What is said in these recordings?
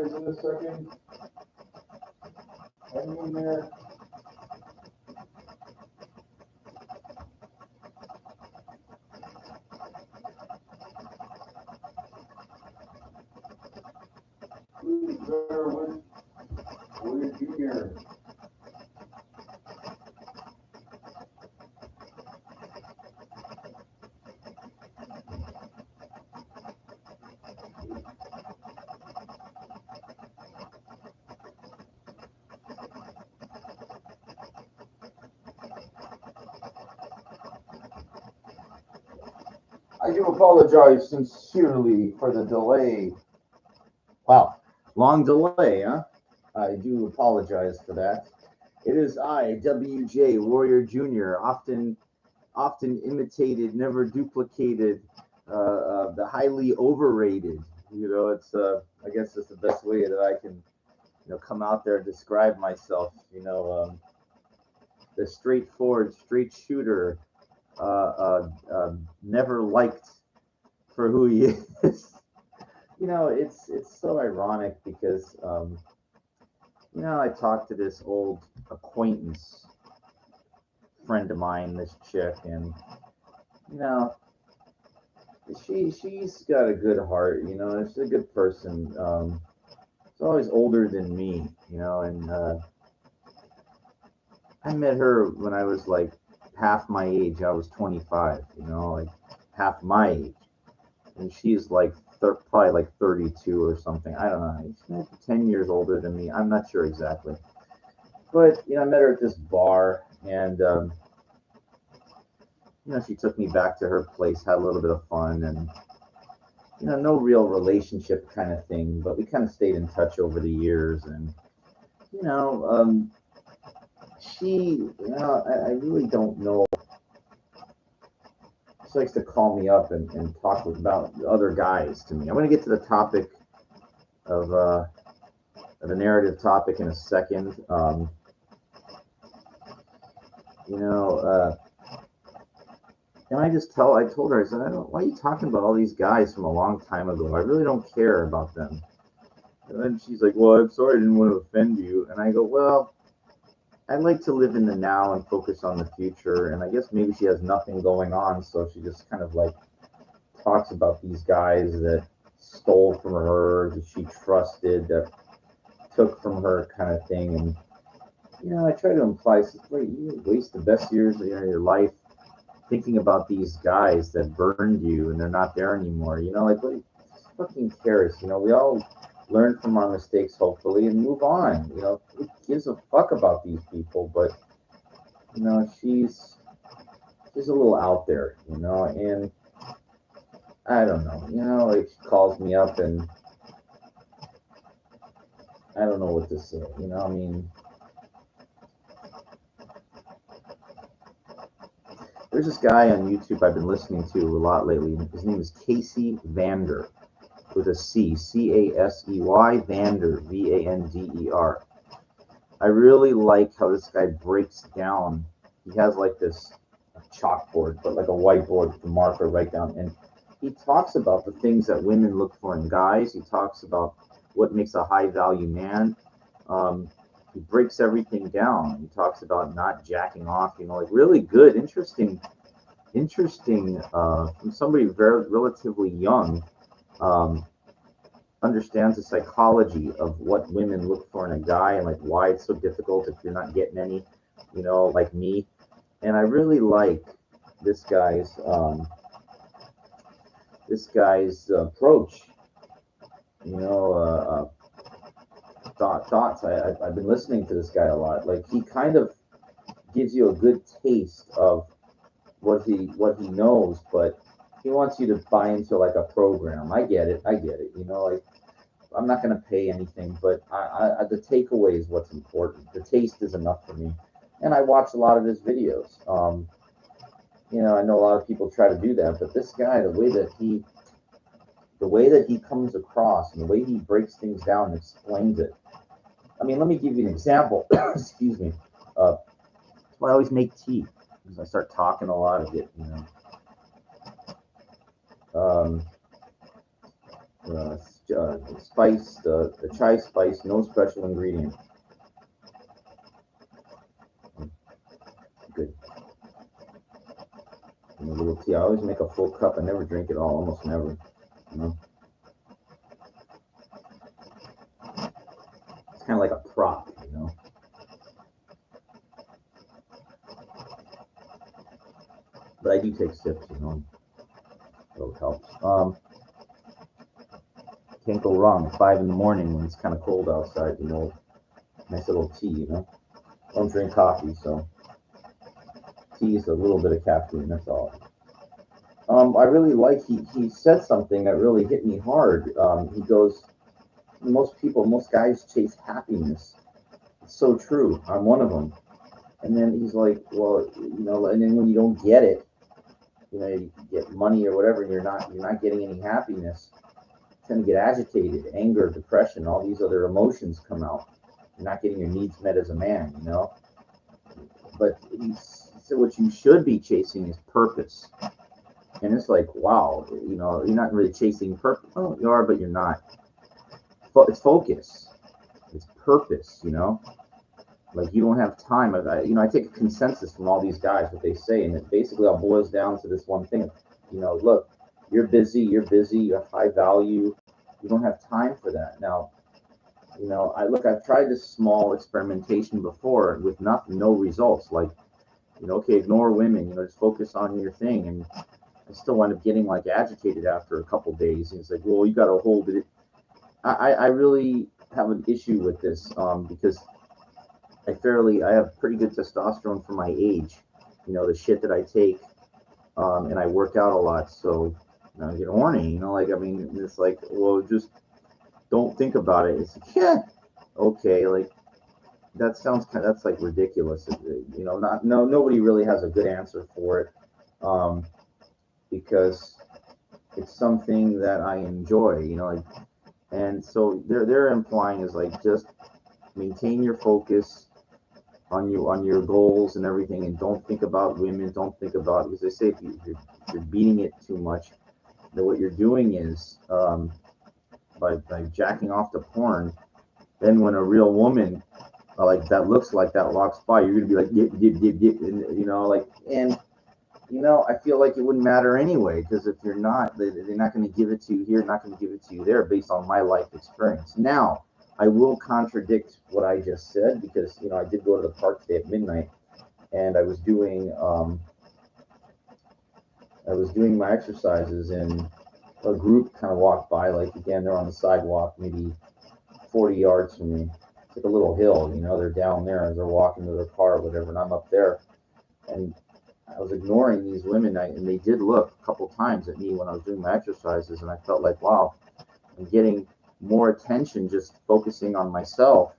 guys in a second. Hang in there. Please bear with Junior. I do apologize sincerely for the delay. Wow, long delay, huh? I do apologize for that. It is I, WJ Warrior Jr., often imitated, never duplicated, the highly overrated. You know, it's I guess it's the best way that I can, come out there and describe myself. The straightforward, straight shooter, never liked for who he is. It's so ironic because I talked to this old acquaintance friend of mine, this chick, and you know she's got a good heart. She's a good person. She's always older than me, and I met her when I was like half my age. I was 25, like half my age, and she's like probably like 32 or something. I don't know. She's maybe 10 years older than me. I'm not sure exactly. But, I met her at this bar, and, she took me back to her place, had a little bit of fun, and, no real relationship kind of thing, but we kind of stayed in touch over the years. And, I really don't know. She likes to call me up and talk about other guys to me. I'm going to get to the topic of the narrative topic in a second. And I told her, I said, why are you talking about all these guys from a long time ago? I really don't care about them. And then she's like, well, I'm sorry, I didn't want to offend you. And I go, well, I'd like to live in the now and focus on the future. And I guess maybe she has nothing going on, so she just kind of like talks about these guys that stole from her, that she trusted, that took from her, kind of thing. And I try to imply, wait, you waste the best years of your life thinking about these guys that burned you and they're not there anymore. Like, what fucking cares? We all learn from our mistakes, hopefully, and move on. Who gives a fuck about these people? But she's a little out there, and I don't know, like, she calls me up and I don't know what to say. I mean, there's this guy on YouTube I've been listening to a lot lately. His name is Casey Vander, with a C, Casey Vander, Vander. I really like how this guy breaks down. He has like this chalkboard, but like a whiteboard with a marker right down. And he talks about the things that women look for in guys. He talks about what makes a high value man. He breaks everything down. He talks about not jacking off, like really good, interesting, from somebody very relatively young, understands the psychology of what women look for in a guy and like why it's so difficult if you're not getting any, like me. And I really like this guy's approach, thoughts. I've been listening to this guy a lot. Like, he kind of gives you a good taste of what he knows, but he wants you to buy into like a program. I get it. Like, I'm not going to pay anything, but the takeaway is what's important. The taste is enough for me, and I watch a lot of his videos. I know a lot of people try to do that, but this guy, the way that he comes across and the way he breaks things down and explains it. I mean, let me give you an example. Excuse me. I always make tea because I start talking a lot of it. spice, the chai spice, no special ingredient. Good. And a little tea. I always make a full cup. I never drink it all, almost never. You know, it's kind of like a prop. You know. But I do take sips. You know, so it helps. Can't go wrong at 5 in the morning when it's kind of cold outside. You know, nice little tea. You know, don't drink coffee, so tea is a little bit of caffeine. That's all. I really like he said something that really hit me hard. He goes, most guys chase happiness. It's so true. I'm one of them. And then he's like, well, and then when you don't get it, you get money or whatever, and you're not getting any happiness. You tend to get agitated, anger, depression, all these other emotions come out. You're not getting your needs met as a man, But he said what you should be chasing is purpose. And it's like, wow, you're not really chasing purpose. Oh, you are, but you're not. It's focus. It's purpose, Like you don't have time. I take a consensus from all these guys, what they say, and it basically all boils down to this one thing. Look, you're busy, you have high value. You don't have time for that. Now, I've tried this small experimentation before with no results. Like, okay, ignore women, just focus on your thing. And I still wind up getting like agitated after a couple days. And it's like, well, you got to hold it. I really have an issue with this because I have pretty good testosterone for my age. The shit that I take, and I work out a lot, so I get horny. It's like, well, just don't think about it. It's like, yeah, okay, like that's like ridiculous. Nobody really has a good answer for it. Because it's something that I enjoy, and so they're implying is like just maintain your focus on your goals and everything, and don't think about women, don't think about, because they say if you're beating it too much, then what you're doing is by jacking off the porn, then when a real woman like that looks like that walks by, you're gonna be like dip dip dip dip, and I feel like it wouldn't matter anyway, because if you're not, they're not going to give it to you here, not going to give it to you there, based on my life experience. Now, I will contradict what I just said, because I did go to the park today at midnight, and I was doing my exercises, and a group kind of walked by. Like, again, they're on the sidewalk, maybe 40 yards from me. It's like a little hill, they're down there as they're walking to their car or whatever, and I'm up there, and I was ignoring these women, and they did look a couple times at me when I was doing my exercises, and I felt like, wow, I'm getting more attention just focusing on myself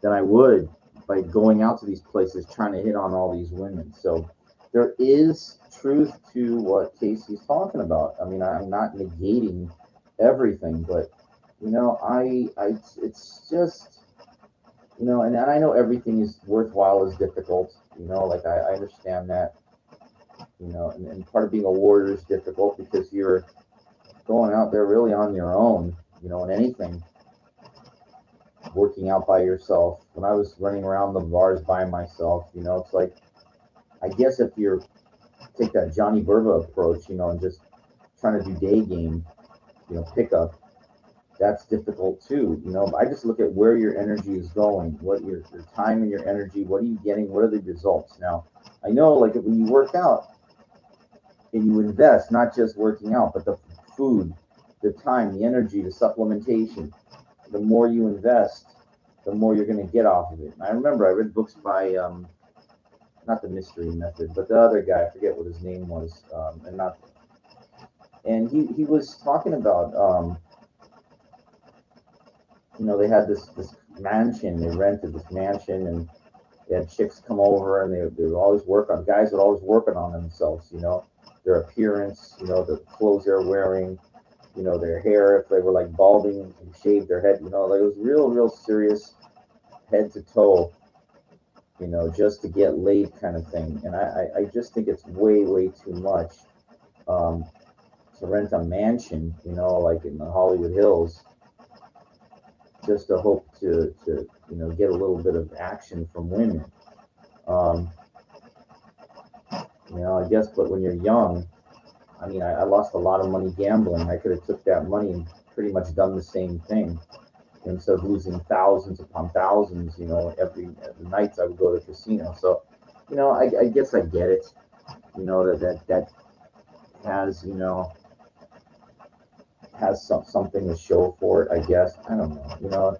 than I would by going out to these places trying to hit on all these women. So there is truth to what Casey's talking about. I'm not negating everything, but it's just, and I know everything is worthwhile is difficult. Like I understand that, and part of being a warrior is difficult because you're going out there really on your own, and anything, working out by yourself. When I was running around the bars by myself, it's like, I guess if you're take that Johnny Burva approach, and just trying to do day game, pickup, that's difficult too. I just look at where your energy is going, what your time and your energy, what are you getting, what are the results. Now, I know, like, when you work out and you invest, not just working out, but the food, the time, the energy, the supplementation, the more you invest, the more you're going to get off of it. And I remember I read books by, not the Mystery Method, but the other guy, I forget what his name was, and he was talking about, they had this mansion, they rented this mansion, and they had chicks come over, and they would always guys would always working on themselves, their appearance, the clothes they're wearing, their hair, if they were like balding and shaved their head, like it was real serious, head to toe, just to get laid kind of thing. And I just think it's way too much to rent a mansion, like in the Hollywood Hills, just to hope to get a little bit of action from women. Um, I guess, but when you're young, I mean, I lost a lot of money gambling. I could have took that money and pretty much done the same thing instead of losing thousands upon thousands. Every nights I would go to the casino. So, I guess I get it. That has has something to show for it. I guess I don't know.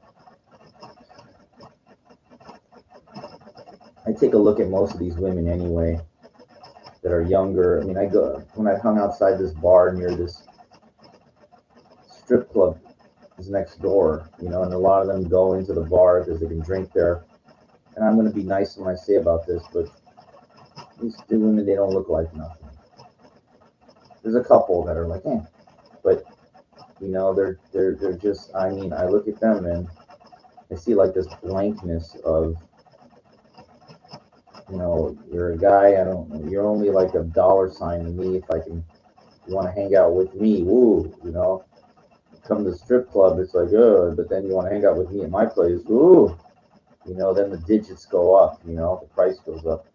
I take a look at most of these women anyway that are younger. I mean, when I hung outside this bar near this strip club is next door, and a lot of them go into the bar because they can drink there. And I'm going to be nice when I say about this, but these women, they don't look like nothing. There's a couple that are like, but they're just. I mean, I look at them and I see like this blankness of, you're a guy. I don't know. You're only like a dollar sign to me. If you want to hang out with me, woo, come to the strip club, it's like, but then you want to hang out with me at my place, ooh, then the digits go up, the price goes up.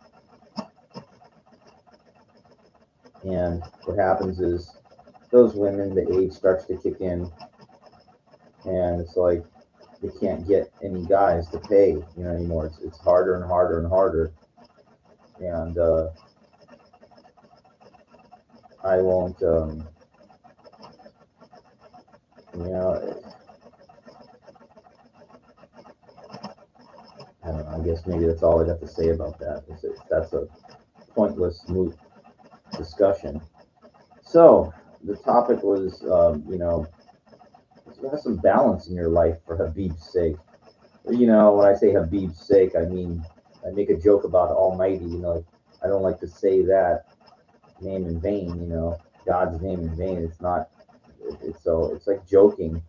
And what happens is those women, the age starts to kick in, and it's like they can't get any guys to pay, anymore. It's harder and harder and harder. And I won't, I don't know. I guess maybe that's all I got to say about that. That's a pointless, moot discussion. So the topic was, have some balance in your life for Habib's sake. When I say Habib's sake, I mean I make a joke about Almighty. I don't like to say that name in vain. God's name in vain. It's not. It's like joking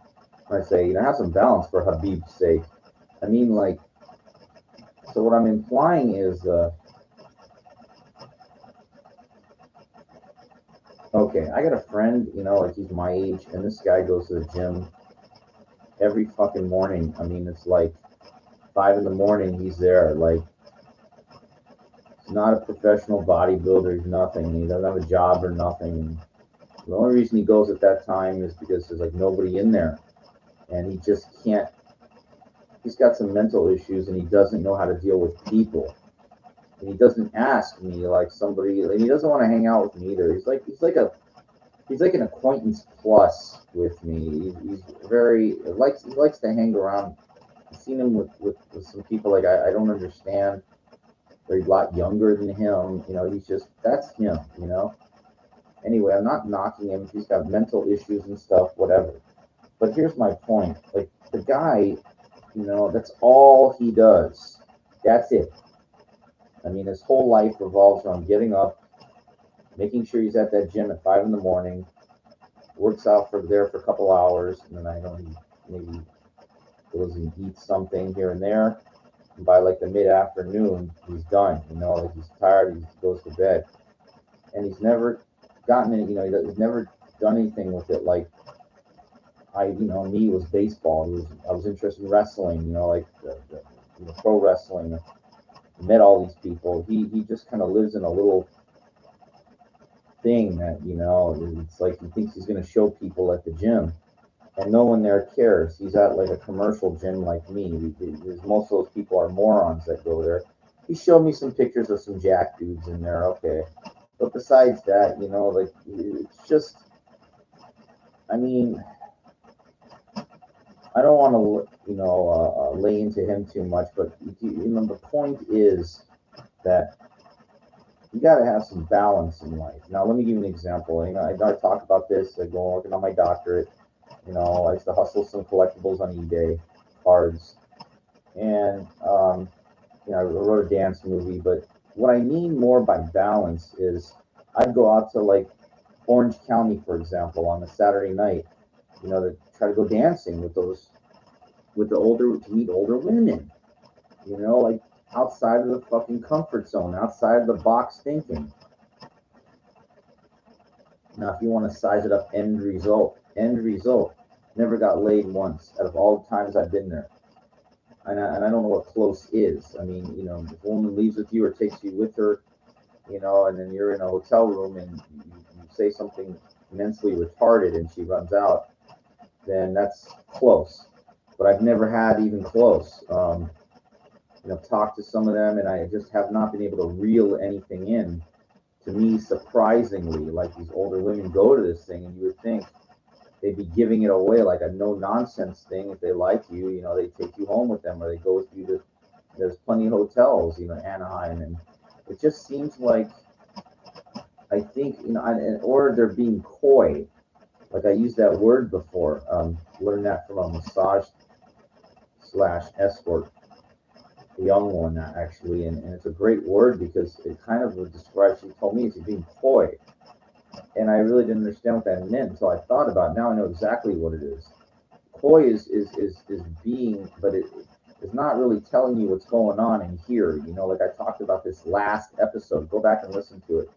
when I say have some balance for Habib's sake. I mean like. So what I'm implying is, okay, I got a friend, like he's my age, and this guy goes to the gym every fucking morning. I mean, it's like 5 in the morning, he's there. Like, he's not a professional bodybuilder, he's nothing. He doesn't have a job or nothing. And the only reason he goes at that time is because there's like nobody in there. And he just can't, he's got some mental issues and he doesn't know how to deal with people. And he doesn't ask me like somebody, and he doesn't want to hang out with me either. He's like an acquaintance plus with me. He's very he likes to hang around. I've seen him with some people like I don't understand. They're a lot younger than him. He's just, that's him. Anyway, I'm not knocking him. He's got mental issues and stuff, whatever. But here's my point. Like the guy, that's all he does. That's it. I mean, his whole life revolves around getting up, making sure he's at that gym at 5 in the morning, works out there for a couple hours, and then I know he maybe goes and eats something here and there. And by like the mid-afternoon, he's done. Like he's tired, he goes to bed. And he's never gotten it, he's never done anything with it. Like me was baseball. I was interested in wrestling, like the pro wrestling. Met all these people. He just kind of lives in a little thing that it's like he thinks he's going to show people at the gym, and no one there cares. He's at like a commercial gym like me. Most of those people are morons that go there. He showed me some pictures of some jack dudes in there. Okay, but besides that, like it's just. I mean, I don't want to, lay into him too much, but the point is that you got to have some balance in life. Now, let me give you an example. I talk about this. I go working on my doctorate. I used to hustle some collectibles on eBay, cards, and I wrote a dance movie. But what I mean more by balance is I'd go out to like Orange County, for example, on a Saturday night, to try to go dancing to meet older women, like outside of the fucking comfort zone, outside of the box thinking. Now, if you want to size it up, end result, never got laid once out of all the times I've been there. And I don't know what close is. I mean, you know, if a woman leaves with you or takes you with her, you know, and then you're in a hotel room and you say something immensely retarded and she runs out, then that's close. But I've never had even close. You know, talked to some of them and I just have not been able to reel anything in. To me, surprisingly, like these older women go to this thing and you would think they'd be giving it away like a no nonsense thing. If they like you, you know, they take you home with them or they go with you to, there's plenty of hotels, you know, Anaheim. And it just seems like, I think, you know, or they're being coy. Like I used that word before, learned that from a massage slash escort, a young one actually. And it's a great word because it kind of would describe, she told me it's being coy. And I really didn't understand what that meant until I thought about it. Now I know exactly what it is. Coy is being, but it's not really telling you what's going on in here. You know, like I talked about this last episode. Go back and listen to it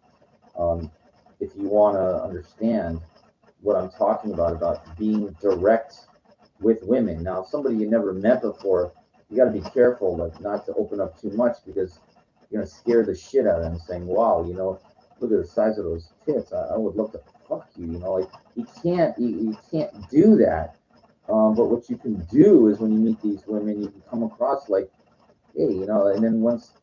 if you want to understand what I'm talking about being direct with women. Now, somebody you never met before, you got to be careful, like not to open up too much because you're gonna scare the shit out of them, saying, "Wow, you know, look at the size of those tits. I would love to fuck you." You know, like you can't do that. But what you can do is when you meet these women, you can come across like, hey, you know, and then once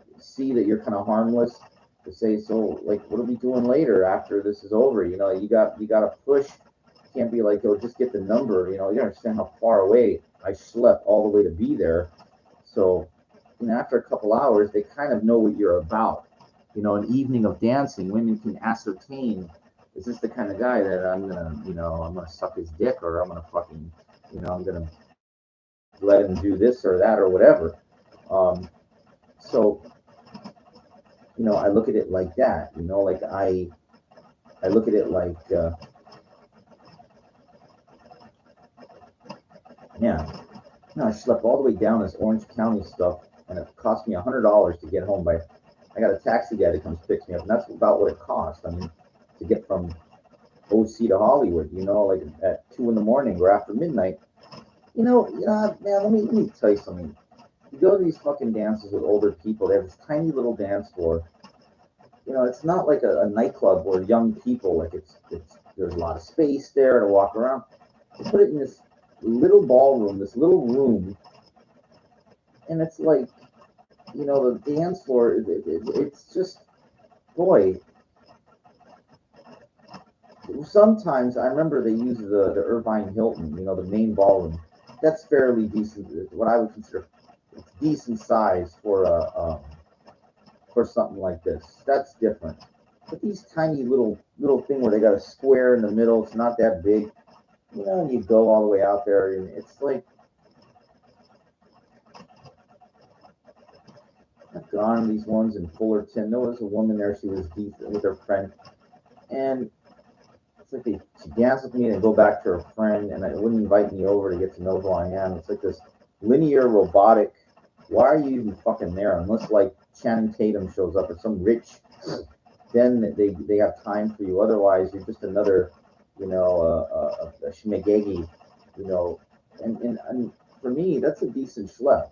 you see that you're kind of harmless, to say, so like, what are we doing later after this is over? You know, you got to push. You can't be like, oh, just get the number. You know, you understand how far away I slept all the way to be there. So, you know, after a couple hours, they kind of know what you're about. You know, an evening of dancing, women can ascertain, is this the kind of guy that I'm gonna, you know, I'm gonna suck his dick or I'm gonna fucking, you know, I'm gonna let him do this or that or whatever. So, you know, I look at it like that. You know, like I look at it like, yeah, you know, I slept all the way down this Orange County stuff, and it cost me $100 to get home. I got a taxi guy that comes picks me up, and that's about what it cost. I mean, to get from OC to Hollywood, you know, like at 2 in the morning or after midnight. Man, let me tell you something. You go to these fucking dances with older people. They have this tiny little dance floor. You know, it's not like a nightclub where young people, like it's there's a lot of space there to walk around. They put it in this little ballroom, this little room, and it's like, you know, the dance floor. It's just, boy. Sometimes I remember they use the Irvine Hilton, you know, the main ballroom. That's fairly decent. What I would consider it's decent size for something like this. That's different. But these tiny little thing where they got a square in the middle, it's not that big. You know, and you go all the way out there, and it's like I've gone to these ones in Fullerton. There was a woman there. She was decent with her friend, and it's like she danced with me and go back to her friend, and it wouldn't invite me over to get to know who I am. It's like this linear robotic. Why are you even fucking there? Unless like Channing Tatum shows up or some rich, then they have time for you. Otherwise, you're just another, you know, a shmegegi, you know. And for me, that's a decent schlep.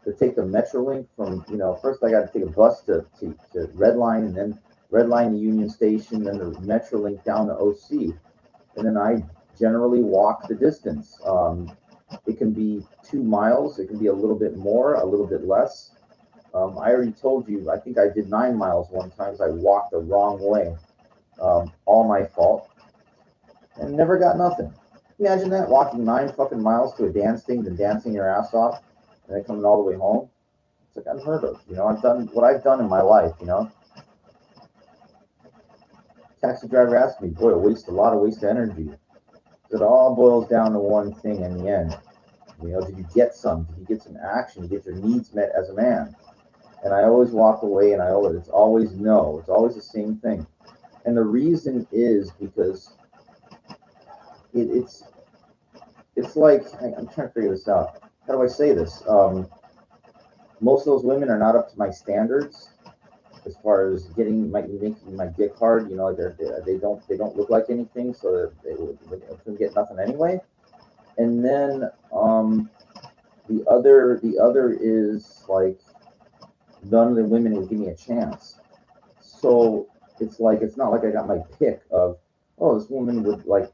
To take the Metrolink from, you know, first I got to take a bus to Red Line and then Red Line to Union Station, then the Metrolink down to OC. And then I generally walk the distance. It can be 2 miles, it can be a little bit more, a little bit less. I already told you, I think I did 9 miles one time because I walked the wrong way. All my fault. And never got nothing. Imagine that, walking 9 fucking miles to a dance thing, then dancing your ass off, and then coming all the way home. It's like unheard of. You know, I've done what I've done in my life, you know. Taxi driver asked me, boy, a lot of waste of energy. It all boils down to one thing in the end. You know, did you get some? Did you get some action? Did you get your needs met as a man? And I always walk away and it's always no. It's always the same thing. And the reason is because it's like, I'm trying to figure this out. How do I say this? Most of those women are not up to my standards. as far as making my dick hard. You know, like they don't look like anything, so that they couldn't get nothing anyway. And then the other is like none of the women would give me a chance. So it's not like I got my pick of, oh, this woman would like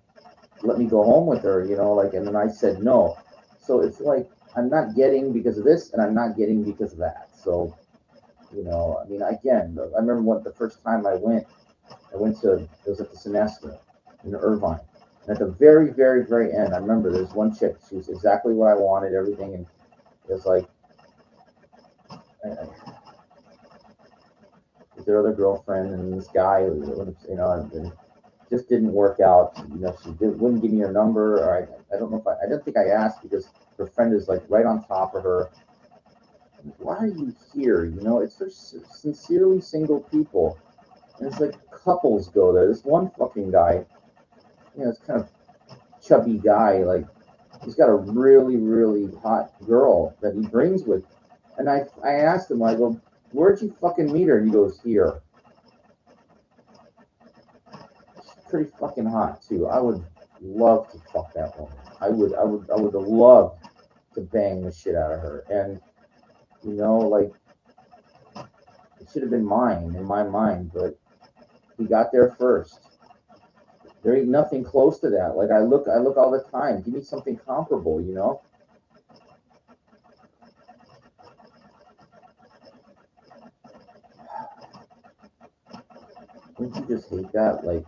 let me go home with her, like, and then I said no. So it's like I'm not getting because of this, and I'm not getting because of that. So I mean, again, I remember the first time I went to, it was at the semester in Irvine. And at the very, very, very end, I remember there's one chick. She was exactly what I wanted, everything. And it was like, their other girlfriend and this guy, and just didn't work out. Wouldn't give me her number, or I don't know if I don't think I asked because her friend is like right on top of her. Why are you here? It's for sincerely single people. And it's like couples go there. This one fucking guy, this kind of chubby guy, like he's got a really, really hot girl that he brings with. And I asked him, I go, where'd you fucking meet her? And he goes, here. She's pretty fucking hot too. I would love to fuck that woman. I would have loved to bang the shit out of her. And like it should have been mine in my mind, but he got there first. There ain't nothing close to that. Like I look all the time. Give me something comparable, Don't you just hate that? Like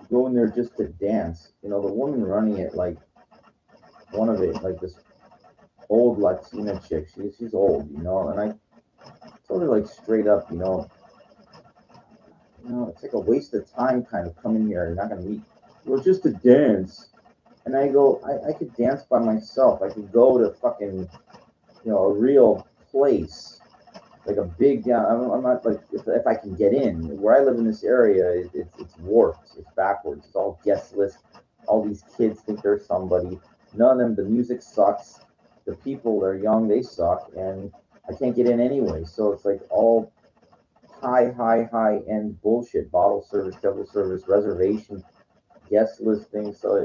going there just to dance. The woman running it, like one of it, like this old Latina chick. She's old, and I told her like straight up, it's like a waste of time kind of coming here. You're not gonna meet. Well, just to dance. And I go, I could dance by myself. I could go to fucking, a real place, like a big down. I'm not like if I can get in. Where I live in this area, it's warped. It's backwards. It's all guest list. All these kids think they're somebody. None of them. The music sucks. The people, they're young. They suck, and I can't get in anyway. So it's like all high end bullshit. Bottle service, table service, reservation, guest listing. So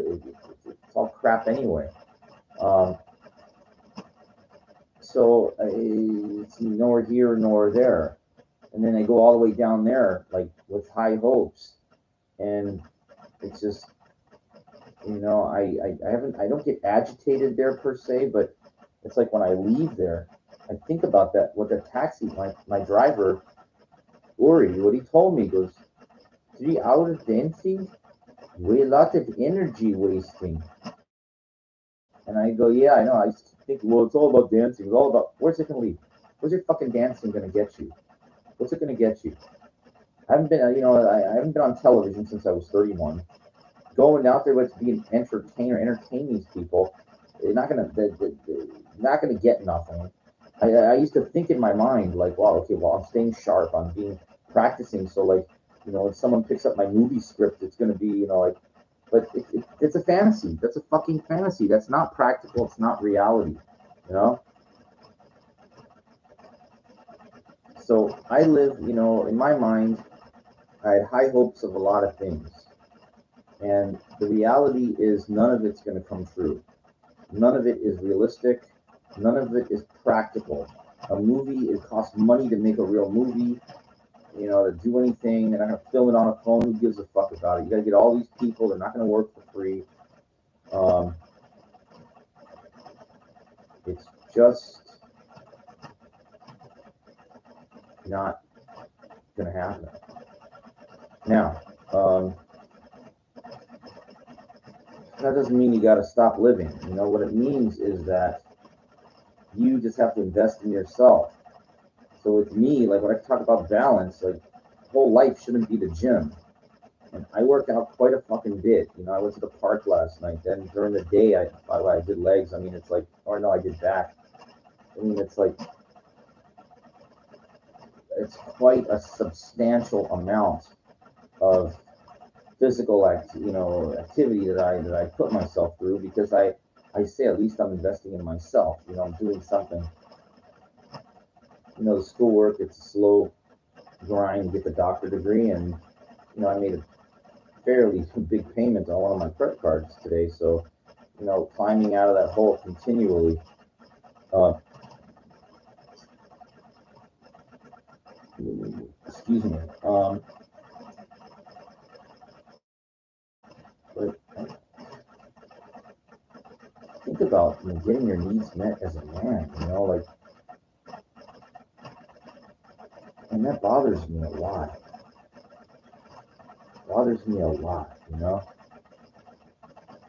it's all crap anyway. So it's nor here nor there. And then they go all the way down there, like with high hopes. And it's just, I don't get agitated there per se, but it's like when I leave there, I think about that, what the taxi, my driver, Uri, what he told me, goes, 3 hours dancing, way a lot of energy wasting. And I go, yeah, I know. I think, well, it's all about dancing. It's all about, where's it going to lead? Where's your fucking dancing going to get you? What's it going to get you? I haven't been, I haven't been on television since I was 31. Going out there to be an entertainer, entertain these people, they're not going to get nothing. I used to think in my mind, like, wow, okay, well, I'm staying sharp. I'm practicing. So, like, if someone picks up my movie script, it's going to be, like, but it's a fantasy. That's a fucking fantasy. That's not practical. It's not reality, So I live, in my mind, I had high hopes of a lot of things. And the reality is none of it's going to come true. None of it is realistic. None of it is practical. A movie, it costs money to make a real movie, to do anything. They're not going to film it on a phone. Who gives a fuck about it? You got to get all these people. They're not going to work for free. It's just not going to happen. Now, that doesn't mean you got to stop living. What it means is that you just have to invest in yourself. So with me, like when I talk about balance, like whole life shouldn't be the gym. And I work out quite a fucking bit. I went to the park last night. Then during the day, I did legs. I mean, it's like, or no, I did back. I mean, it's like, it's quite a substantial amount of physical activity that I put myself through because I say at least I'm investing in myself. I'm doing something. The schoolwork, it's slow. grind, get the doctor degree, and I made a fairly big payment on one of my credit cards today. So, climbing out of that hole continually. Uh, Excuse me. But think about getting your needs met as a man. Like, and that bothers me a lot. Bothers me a lot.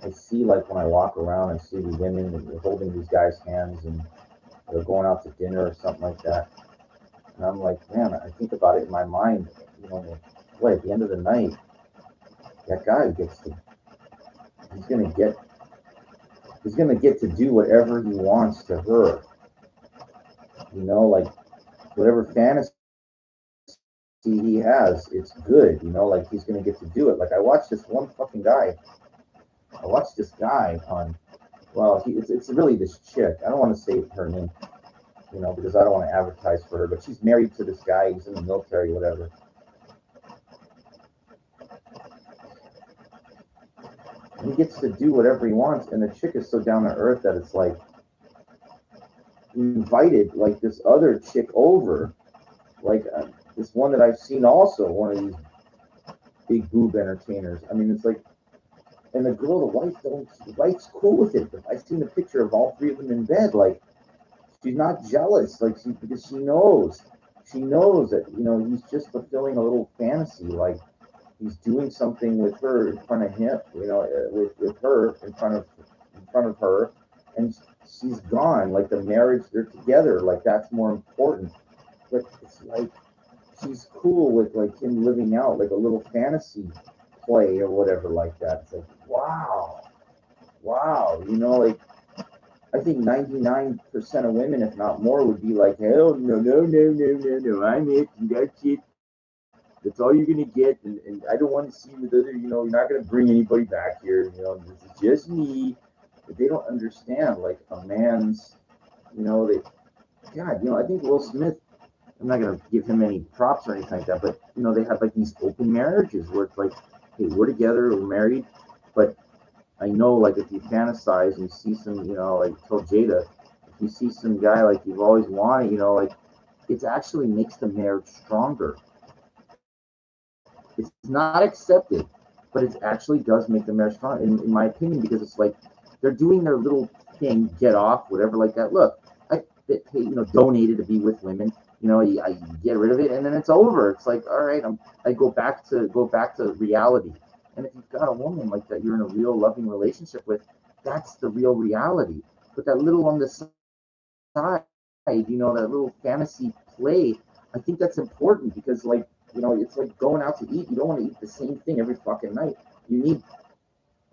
I see, like, when I walk around, I see the women and they're holding these guys' hands and they're going out to dinner or something like that. And I'm like, man, I think about it in my mind, boy, at the end of the night, that guy he's gonna get to do whatever he wants to her. Like, whatever fantasy he has, it's good, like, he's gonna get to do it. Like, I watched this guy on, well, it's really this chick. I don't want to say her name, because I don't want to advertise for her, but she's married to this guy. He's in the military, whatever. He gets to do whatever he wants, and the chick is so down to earth that it's like, he invited, like, this other chick over, like, this one that I've seen also, one of these big boob entertainers. I mean, it's like, and the wife's cool with it. I've seen the picture of all three of them in bed. Like, she's not jealous, like, because she knows that he's just fulfilling a little fantasy, like he's doing something with her in front of him, with her in front of her, and she's gone. Like, the marriage, they're together, like, that's more important. But it's like she's cool with, like, him living out like a little fantasy play or whatever like that. It's like, wow, like, I think 99% of women, if not more, would be like, hell no, I'm it, and that's it. That's all you're gonna get, and I don't want to see you with other, you're not gonna bring anybody back here, this is just me. But they don't understand, like, a man's, they, God, I think Will Smith, I'm not gonna give him any props or anything like that, but they have, like, these open marriages where it's like, hey, we're together, we're married, but I know, like, if you fantasize and you see some, like I told Jada, if you see some guy like you've always wanted, like, it actually makes the marriage stronger. It's not accepted, but it actually does make the marriage stronger, in my opinion, because it's like they're doing their little thing, get off, whatever, like that. Look, I donated to be with women. I get rid of it, and then it's over. It's like, all right, I go back to reality. And if you've got a woman like that, you're in a real loving relationship with, that's the real reality. But that little on the side, that little fantasy play, I think that's important because, like, it's like going out to eat. You don't want to eat the same thing every fucking night. You need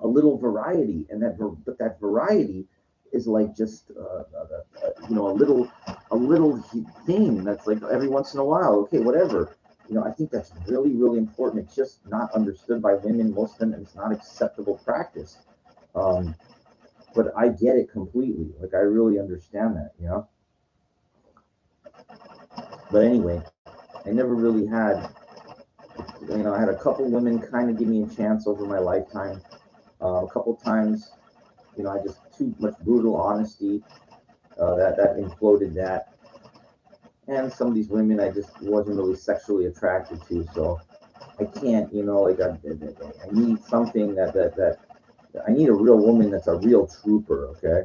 a little variety, but that variety is like just a little thing that's like every once in a while. Okay, whatever. I think that's really, really important. It's just not understood by women, most of them, and it's not acceptable practice. But I get it completely. Like, I really understand that. But anyway, I never really had, I had a couple women kind of give me a chance over my lifetime. A couple times, I just too much brutal honesty that imploded that. And some of these women I just wasn't really sexually attracted to, so I can't, like, I need something that I need a real woman that's a real trooper. Okay,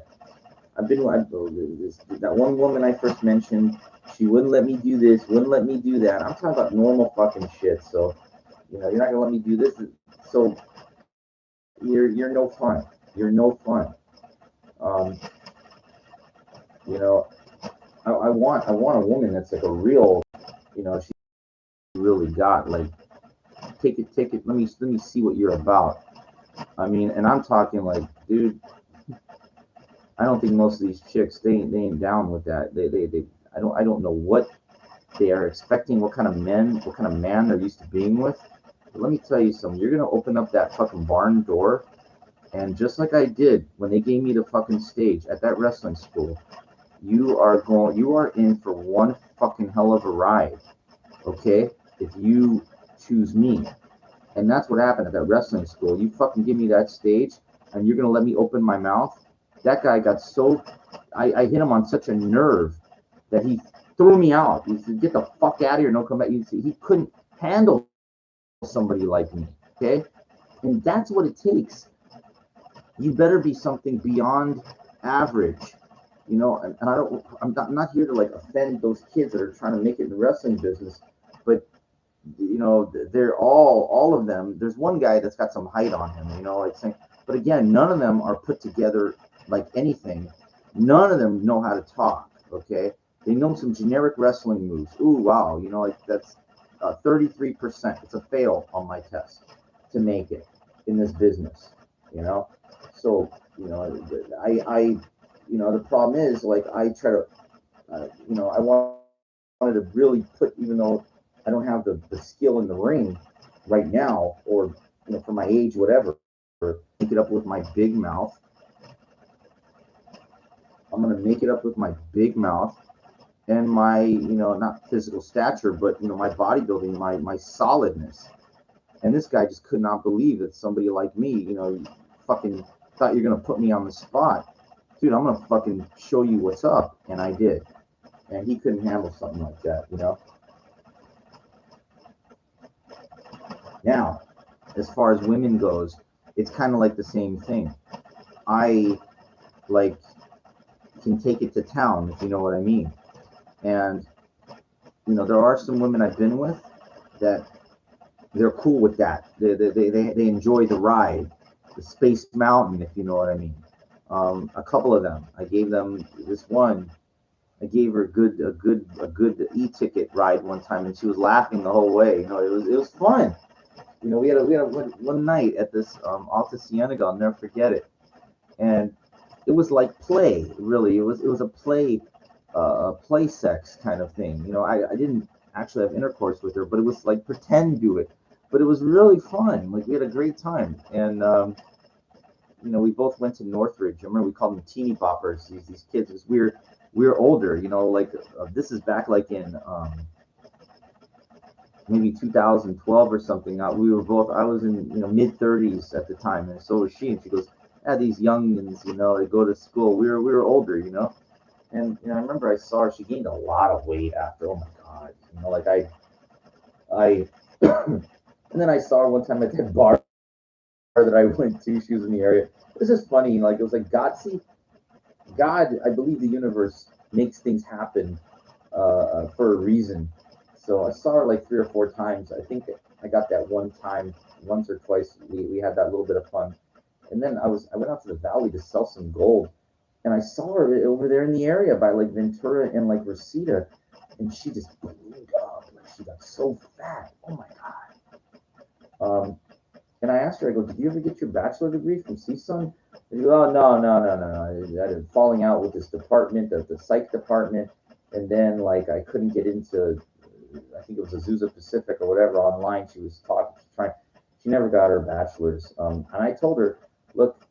that one woman I first mentioned. She wouldn't let me do this, wouldn't let me do that. I'm talking about normal fucking shit. So, you're not gonna let me do this. So you're no fun. You're no fun. I want a woman that's like a real, she really got, like, take it. Let me see what you're about. I mean, and I'm talking like, dude, I don't think most of these chicks they ain't down with that. They I don't know what they are expecting, what kind of man they're used to being with. But let me tell you something. You're gonna open up that fucking barn door, and just like I did when they gave me the fucking stage at that wrestling school, you are in for one fucking hell of a ride. okay, if you choose me. And that's what happened at that wrestling school. You fucking give me that stage and you're going to let me open my mouth. That guy got so, I hit him on such a nerve that he threw me out. He said, get the fuck out of here. No, come back. He couldn't handle somebody like me. Okay. And that's what it takes. You better be something beyond average. And I'm not here to like offend those kids that are trying to make it in the wrestling business, but they're all of them. There's one guy that's got some height on him, like saying, but again, none of them are put together like anything. None of them know how to talk. Okay, they know some generic wrestling moves. Ooh, wow, like that's 33%. It's a fail on my test to make it in this business. You know, so the problem is like I try to, I wanted to really put, even though I don't have the skill in the ring right now, or for my age, whatever, make it up with my big mouth. I'm gonna make it up with my big mouth and my, not physical stature, but my bodybuilding, my solidness. And this guy just could not believe that somebody like me, fucking thought you're gonna put me on the spot. Dude, I'm gonna fucking show you what's up. And I did. And he couldn't handle something like that. Now, as far as women goes, it's kind of like the same thing. I like can take it to town, if you know what I mean. And there are some women I've been with that they're cool with that. They enjoy the ride, the Space Mountain, if you know what I mean. A couple of them, I gave them this one. I gave her a good e-ticket ride one time, and she was laughing the whole way. It was fun. We had one night at this Alta Cienega. I'll never forget it, and it was like play. Really, it was a play sex kind of thing. I didn't actually have intercourse with her, but it was like pretend do it. But it was really fun. Like we had a great time, and we both went to Northridge. I remember we called them teeny boppers. These kids. It was weird. We were older. Like this is back like in maybe 2012 or something. We were both. I was in mid 30s at the time, and so was she. And she goes, "Yeah, these youngins, they go to school. We were older, And I remember I saw her. She gained a lot of weight after. Oh my god, like I, and then I saw her one time at that bar that I went to. She was in the area. It was just funny. Like it was like God. See, God. I believe the universe makes things happen for a reason. So I saw her like 3 or 4 times. I think I got that one time, once or twice. We had that little bit of fun, and then I went out to the valley to sell some gold, and I saw her over there in the area by like Ventura and like Reseda, and she just ballooned up. Like she got so fat. Oh my god. And I asked her, I go, did you ever get your bachelor degree from CSUN? And she goes, oh no. I had falling out with this department, the psych department, and then like I couldn't get into, I think it was Azusa Pacific or whatever online. She was trying. She never got her bachelor's. And I told her, look,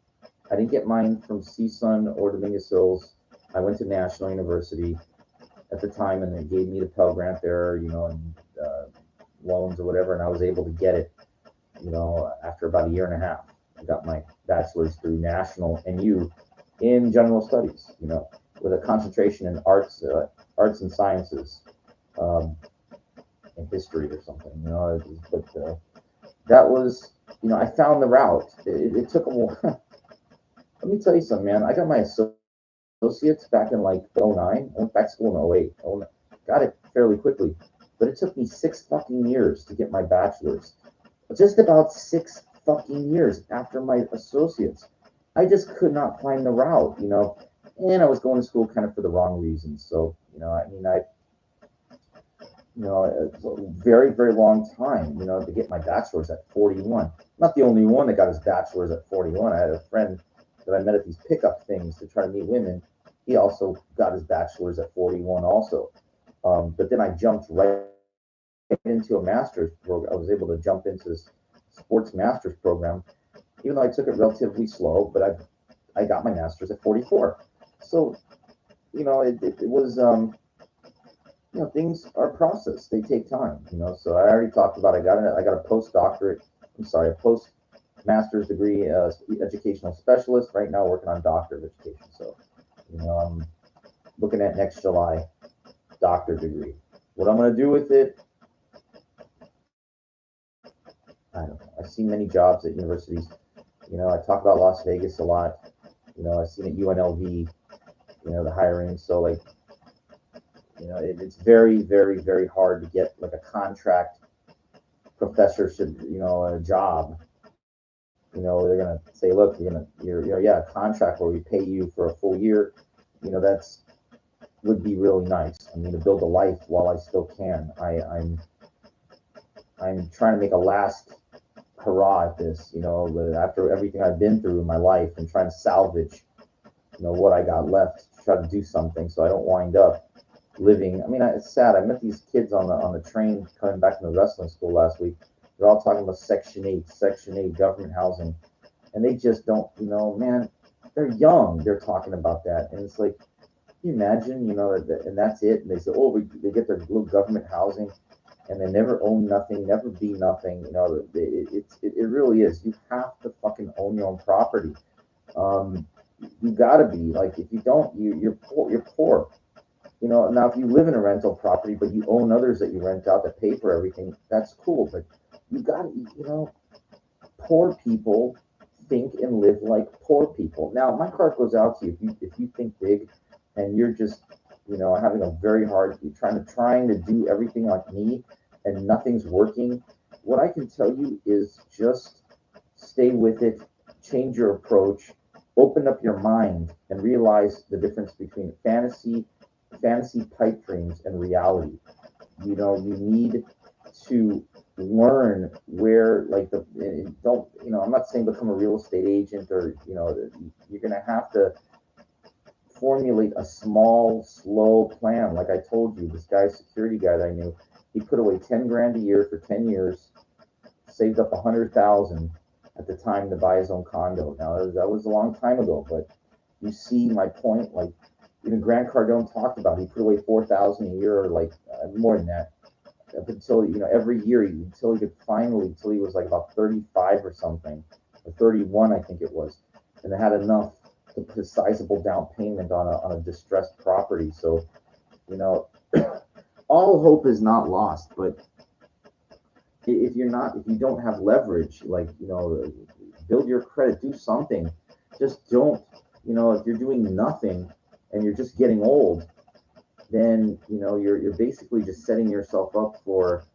I didn't get mine from CSUN or Dominguez Hills. I went to National University at the time, and they gave me the Pell Grant there, and loans or whatever, and I was able to get it, after about a year and a half. I got my bachelor's through National NU in general studies, with a concentration in arts and sciences, and history or something, But that was, I found the route. It took a while. Let me tell you something, man. I got my associates back in like '09. I went back to school in '08. Got it fairly quickly. But it took me 6 fucking years to get my bachelor's. Just about 6 fucking years after my associates. I just could not find the route, And I was going to school kind of for the wrong reasons. So, a very, very long time, to get my bachelor's at 41. Not the only one that got his bachelor's at 41. I had a friend that I met at these pickup things to try to meet women. He also got his bachelor's at 41 also. But then I jumped right into a master's program. I was able to jump into this sports master's program, even though I took it relatively slow, but I got my master's at 44. So, it was, things are processed. They take time. So I already talked about. I got a postdoctorate. I'm sorry, a postmaster's degree, educational specialist. Right now, working on doctor of education. So I'm looking at next July, doctor degree. What I'm going to do with it, I don't know. I've seen many jobs at universities. I talk about Las Vegas a lot. I've seen at UNLV, the hiring. So like, it's very, very, very hard to get like a contract professorship, a job. They're gonna say, look, yeah, a contract where we pay you for a full year. That's would be really nice. I mean, to build a life while I still can. I'm trying to make a last hurrah at this. After everything I've been through in my life, and trying to salvage, what I got left, to try to do something so I don't wind up living. I mean, it's sad. I met these kids on the train coming back from the wrestling school last week. They're all talking about Section 8 government housing, and they just don't. Man, they're young. They're talking about that, and it's like, can you imagine? And that's it. And they say, oh, they get their little government housing, and they never own nothing, never be nothing. It really is. You have to fucking own your own property. Um, you gotta be like, if you don't, you're poor. You're poor. Now if you live in a rental property, but you own others that you rent out that pay for everything, that's cool. But you got to, poor people think and live like poor people. Now my heart goes out to you if you think big, and you're just, having a very hard, you're trying to do everything like me, and nothing's working. What I can tell you is just stay with it, change your approach, open up your mind, and realize the difference between fantasy pipe dreams and reality. You need to learn where, like, don't, I'm not saying become a real estate agent, or you're going to have to formulate a small, slow plan. Like I told you, this guy, security guy that I knew, he put away 10 grand a year for 10 years, saved up 100,000 at the time to buy his own condo. Now that was a long time ago, but you see my point. Like, even Grant Cardone talked about, he put away 4,000 a year, or like, more than that, up until, every year, until he could finally, until he was like about 35 or something, or 31, I think it was, and they had enough to put a sizable down payment on a distressed property. So, you know, all hope is not lost, but if you don't have leverage, like, build your credit, do something. Just don't, if you're doing nothing and you're just getting old, then you're basically just setting yourself up for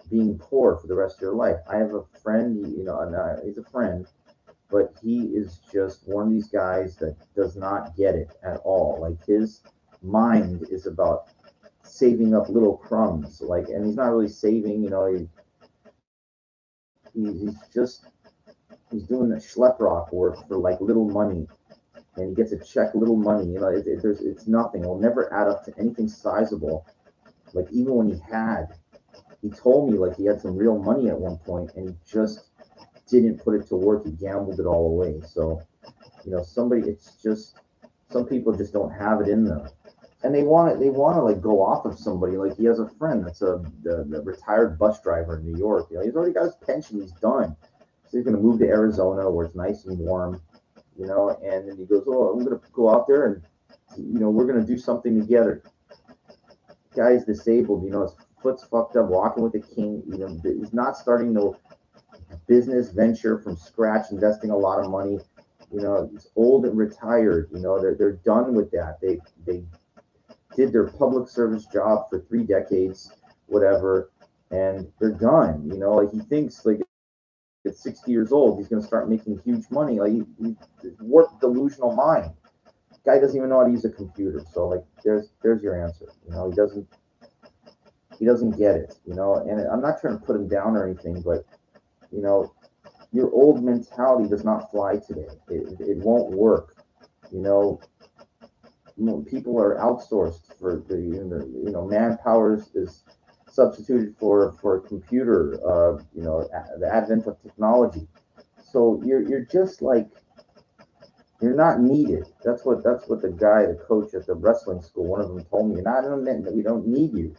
being poor for the rest of your life. I have a friend, and he's a friend, but he is just one of these guys that does not get it at all. Like, his mind is about saving up little crumbs, like, and he's not really saving. He's doing the schleprock work for like little money, and he gets a check, little money. It's nothing. It'll never add up to anything sizable. Like, even when he told me, like, he had some real money at one point, and he just didn't put it to work. He gambled it all away. So, it's just, some people just don't have it in them, and they want to like go off of somebody. Like, he has a friend that's the retired bus driver in New York. He's already got his pension. He's done. So he's going to move to Arizona where it's nice and warm. And then he goes, oh, I'm going to go out there, and we're going to do something together. Guy's disabled. His foot's fucked up, walking with a cane. He's not starting no business venture from scratch, investing a lot of money. He's old and retired. They're done with that. They did their public service job for 3 decades, whatever, and they're done. Like, he thinks, like, at 60 years old he's going to start making huge money. Like, he warped delusional mind. Guy doesn't even know how to use a computer. So, like, there's your answer. He doesn't get it. And I'm not trying to put him down or anything, but your old mentality does not fly today. It won't work. People are outsourced for manpower is substituted for computer. The advent of technology. So you're just like, you're not needed. That's what the coach at the wrestling school, one of them, told me. We don't need you.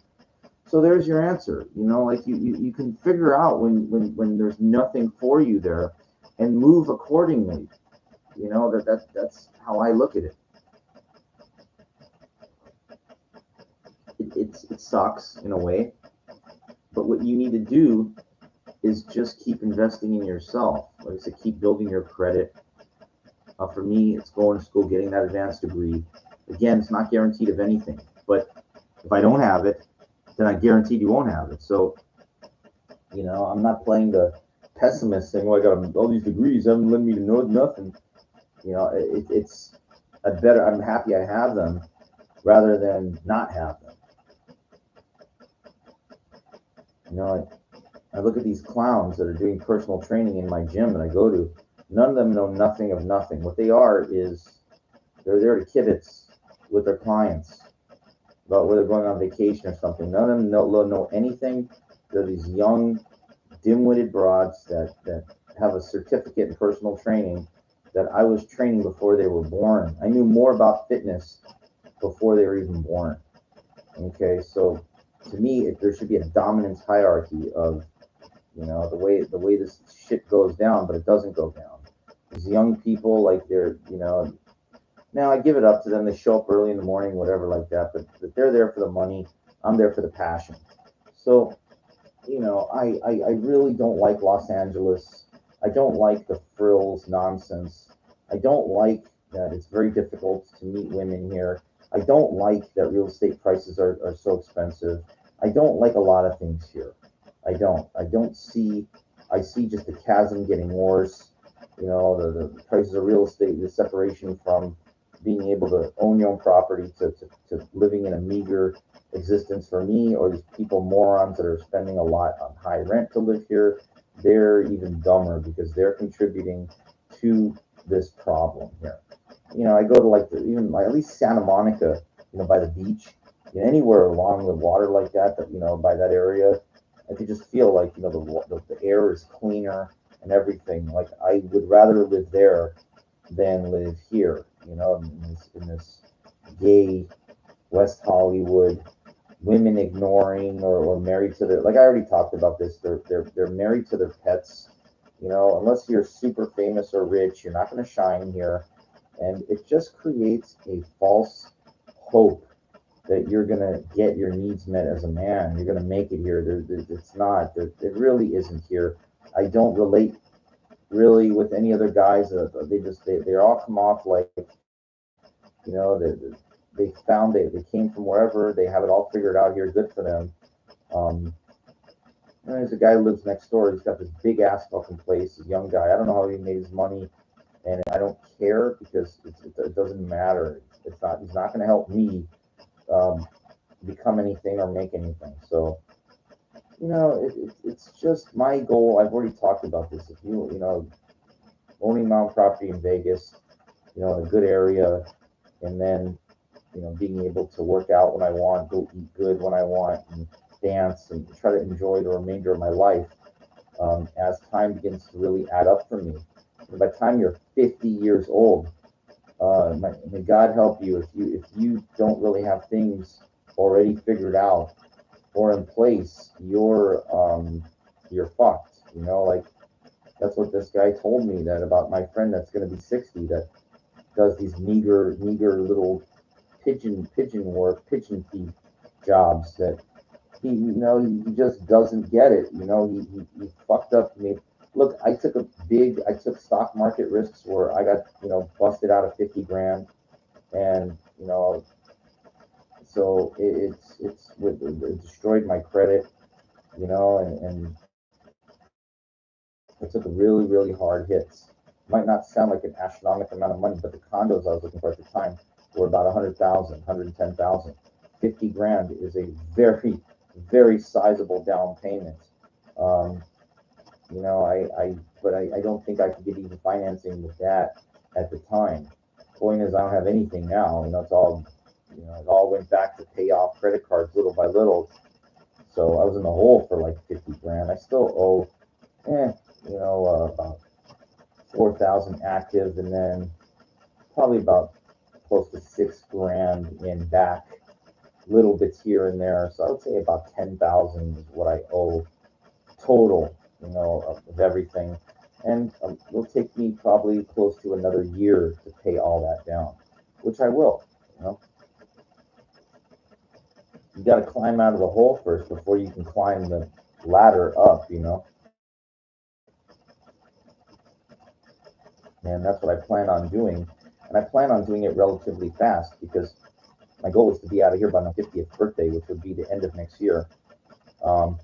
So there's your answer. Like you can figure out when there's nothing for you there, and move accordingly. That's how I look at it. It sucks in a way, but what you need to do is just keep investing in yourself. Like I said, keep building your credit. For me, it's going to school, getting that advanced degree. Again, it's not guaranteed of anything, but if I don't have it, then I guaranteed you won't have it. So, I'm not playing the pessimist saying, "Well, I got all these degrees, haven't led me to know nothing." It's I'm happy I have them rather than not have them. I look at these clowns that are doing personal training in my gym that I go to. None of them know nothing of nothing. What they are is they're there to kibitz with their clients about whether they're going on vacation or something. None of them know anything. They're these young, dim-witted broads that have a certificate in personal training that I was training before they were born. I knew more about fitness before they were even born. Okay, so to me, there should be a dominance hierarchy of the way this shit goes down, but it doesn't go down. These young people, like now I give it up to them. They show up early in the morning, whatever like that, but they're there for the money. I'm there for the passion. So, I really don't like Los Angeles. I don't like the frills nonsense. I don't like that it's very difficult to meet women here. I don't like that real estate prices are so expensive. I don't like a lot of things here. I don't see. I see just the chasm getting worse. The prices of real estate, the separation from being able to own your own property to living in a meager existence for me, or these people morons that are spending a lot on high rent to live here. They're even dumber because they're contributing to this problem here. I go to at least Santa Monica, by the beach, anywhere along the water like that, by that area, I could just feel like, the air is cleaner and everything. Like I would rather live there than live here, in this gay West Hollywood, women ignoring or married to their, like I already talked about this, they're married to their pets. Unless you're super famous or rich, you're not going to shine here. And it just creates a false hope that you're going to get your needs met as a man. You're going to make it here. It's not. It really isn't here. I don't relate really with any other guys. They all come off like, they came from wherever. They have it all figured out here. Good for them. There's a guy who lives next door. He's got this big ass fucking place. A young guy. I don't know how he made his money, and I don't care because it doesn't matter. It's not. He's not going to help me become anything or make anything. So, it's just my goal. I've already talked about this. If owning my own property in Vegas, in a good area, and then, being able to work out when I want, go eat good when I want, and dance and try to enjoy the remainder of my life as time begins to really add up for me. And by the time you're 50 years old, may God help you if you don't really have things already figured out or in place, you're fucked. Like that's what this guy told me that about my friend that's going to be 60 that does these meager little pigeon fee jobs that he just doesn't get it. He fucked up me. Look, I took stock market risks where I got, busted out of 50 grand. And, so it destroyed my credit, and I took really, really hard hits. Might not sound like an astronomical amount of money, but the condos I was looking for at the time were about 100,000, 110,000. 50 grand is a very, very sizable down payment. But I don't think I could get even financing with that at the time. Point is, I don't have anything now. It all went back to pay off credit cards little by little. So I was in the hole for like 50 grand. I still owe, about 4,000 active, and then probably about close to 6 grand in back little bits here and there. So I would say about 10,000 is what I owe total, of everything. And it'll take me probably close to another year to pay all that down, which I will. You know, you got to climb out of the hole first before you can climb the ladder up. And that's what I plan on doing. And I plan on doing it relatively fast because my goal is to be out of here by my 50th birthday, which would be the end of next year. Um,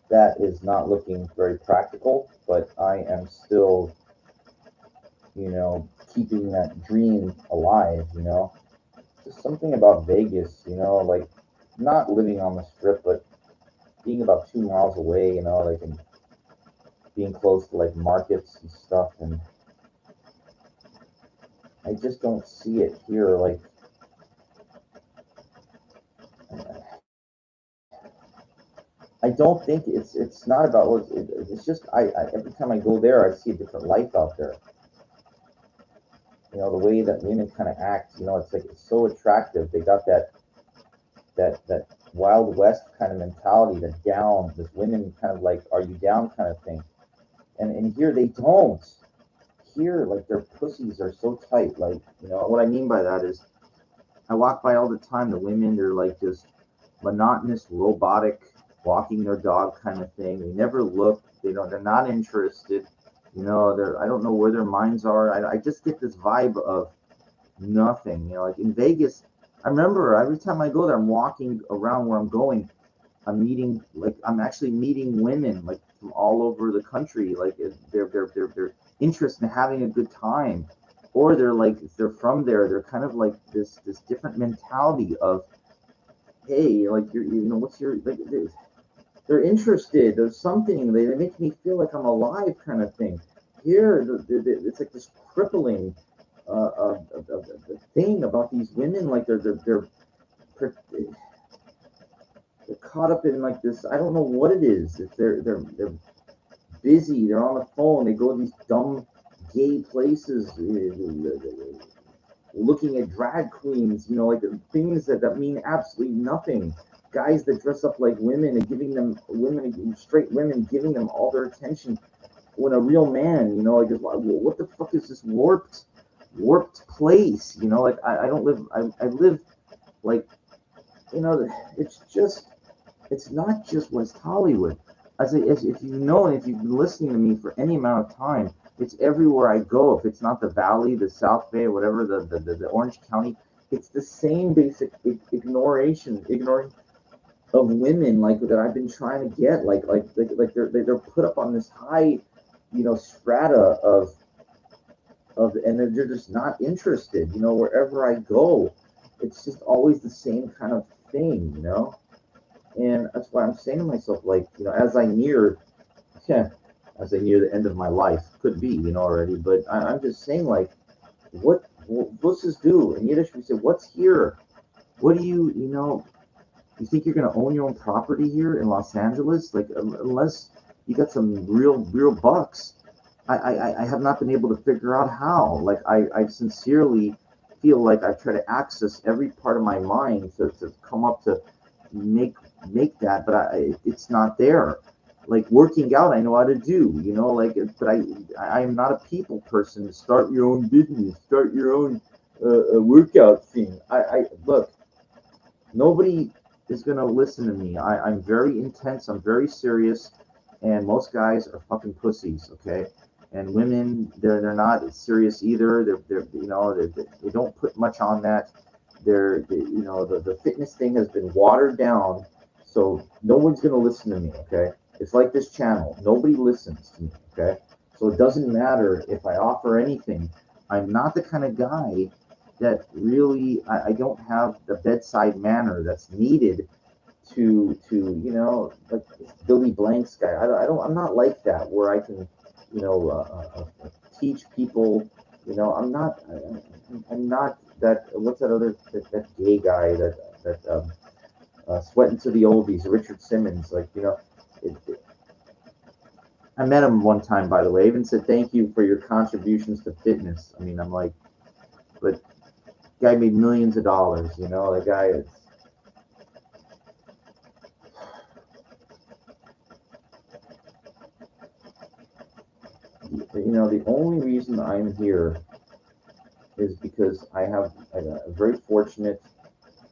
that is not looking very practical, but I am still, keeping that dream alive. Just something about Vegas, like not living on the strip, but being about 2 miles away, like and being close to like markets and stuff. And I just don't see it here. Like, I don't think it's not about what it's just I every time I go there, I see a different life out there. The way that women kind of act, it's like it's so attractive. They got that Wild West kind of mentality, that down, this women kind of like, are you down kind of thing. And here they don't. Here, like their pussies are so tight. Like, what I mean by that is I walk by all the time. The women, they're like just monotonous, robotic, walking their dog kind of thing. They never look. They're not interested. I don't know where their minds are. I just get this vibe of nothing. Like in Vegas, I remember every time I go there, I'm walking around where I'm going. I'm actually meeting women like from all over the country. Like they're interested in having a good time, or they're like, if they're from there, they're kind of like this different mentality of, hey, like what's your like. They're interested. There's something. They make me feel like I'm alive, kind of thing. Here, it's like this crippling thing about these women. Like they're caught up in like this. I don't know what it is. If they're busy, they're on the phone. They go to these dumb gay places, looking at drag queens. Like things that mean absolutely nothing. Guys that dress up like women and giving them straight women, giving them all their attention. When a real man, like, what the fuck is this warped place? Like I don't live. I live like, it's not just West Hollywood. As if you know, and if you've been listening to me for any amount of time, it's everywhere I go. If it's not the Valley, the South Bay, whatever, the Orange County, it's the same basic ignoring of women, like that I've been trying to get, like they're put up on this high, strata and they're just not interested. Wherever I go, it's just always the same kind of thing. And that's why I'm saying to myself, like, as I near, yeah, as I near the end of my life, could be, already, but I'm just saying, like, what's this do? In Yiddish, we say, what's here? What do you think you're going to own your own property here in Los Angeles? Like, unless you got some real bucks. I have not been able to figure out how. Like, I sincerely feel like I've tried to access every part of my mind to come up to make that, but it's not there. Like working out, I know how to do, like, but I am not a people person. Start your own business, start your own workout thing. I look, nobody is gonna listen to me. I'm very intense. I'm very serious, and most guys are fucking pussies. Okay, and women, they're not serious either. They don't put much on that. The fitness thing has been watered down, so no one's gonna listen to me. Okay, it's like this channel. Nobody listens to me. Okay, so it doesn't matter if I offer anything. I'm not the kind of guy that really, I don't have the bedside manner that's needed to like Billy Blank's guy. I'm not like that where I can teach people. I'm not that. What's that other that gay guy that sweating to the oldies, Richard Simmons. Like, I met him one time, by the way. I even said thank you for your contributions to fitness. I mean, I'm like, but guy made millions of dollars. The guy is the only reason I'm here is because I'm very fortunate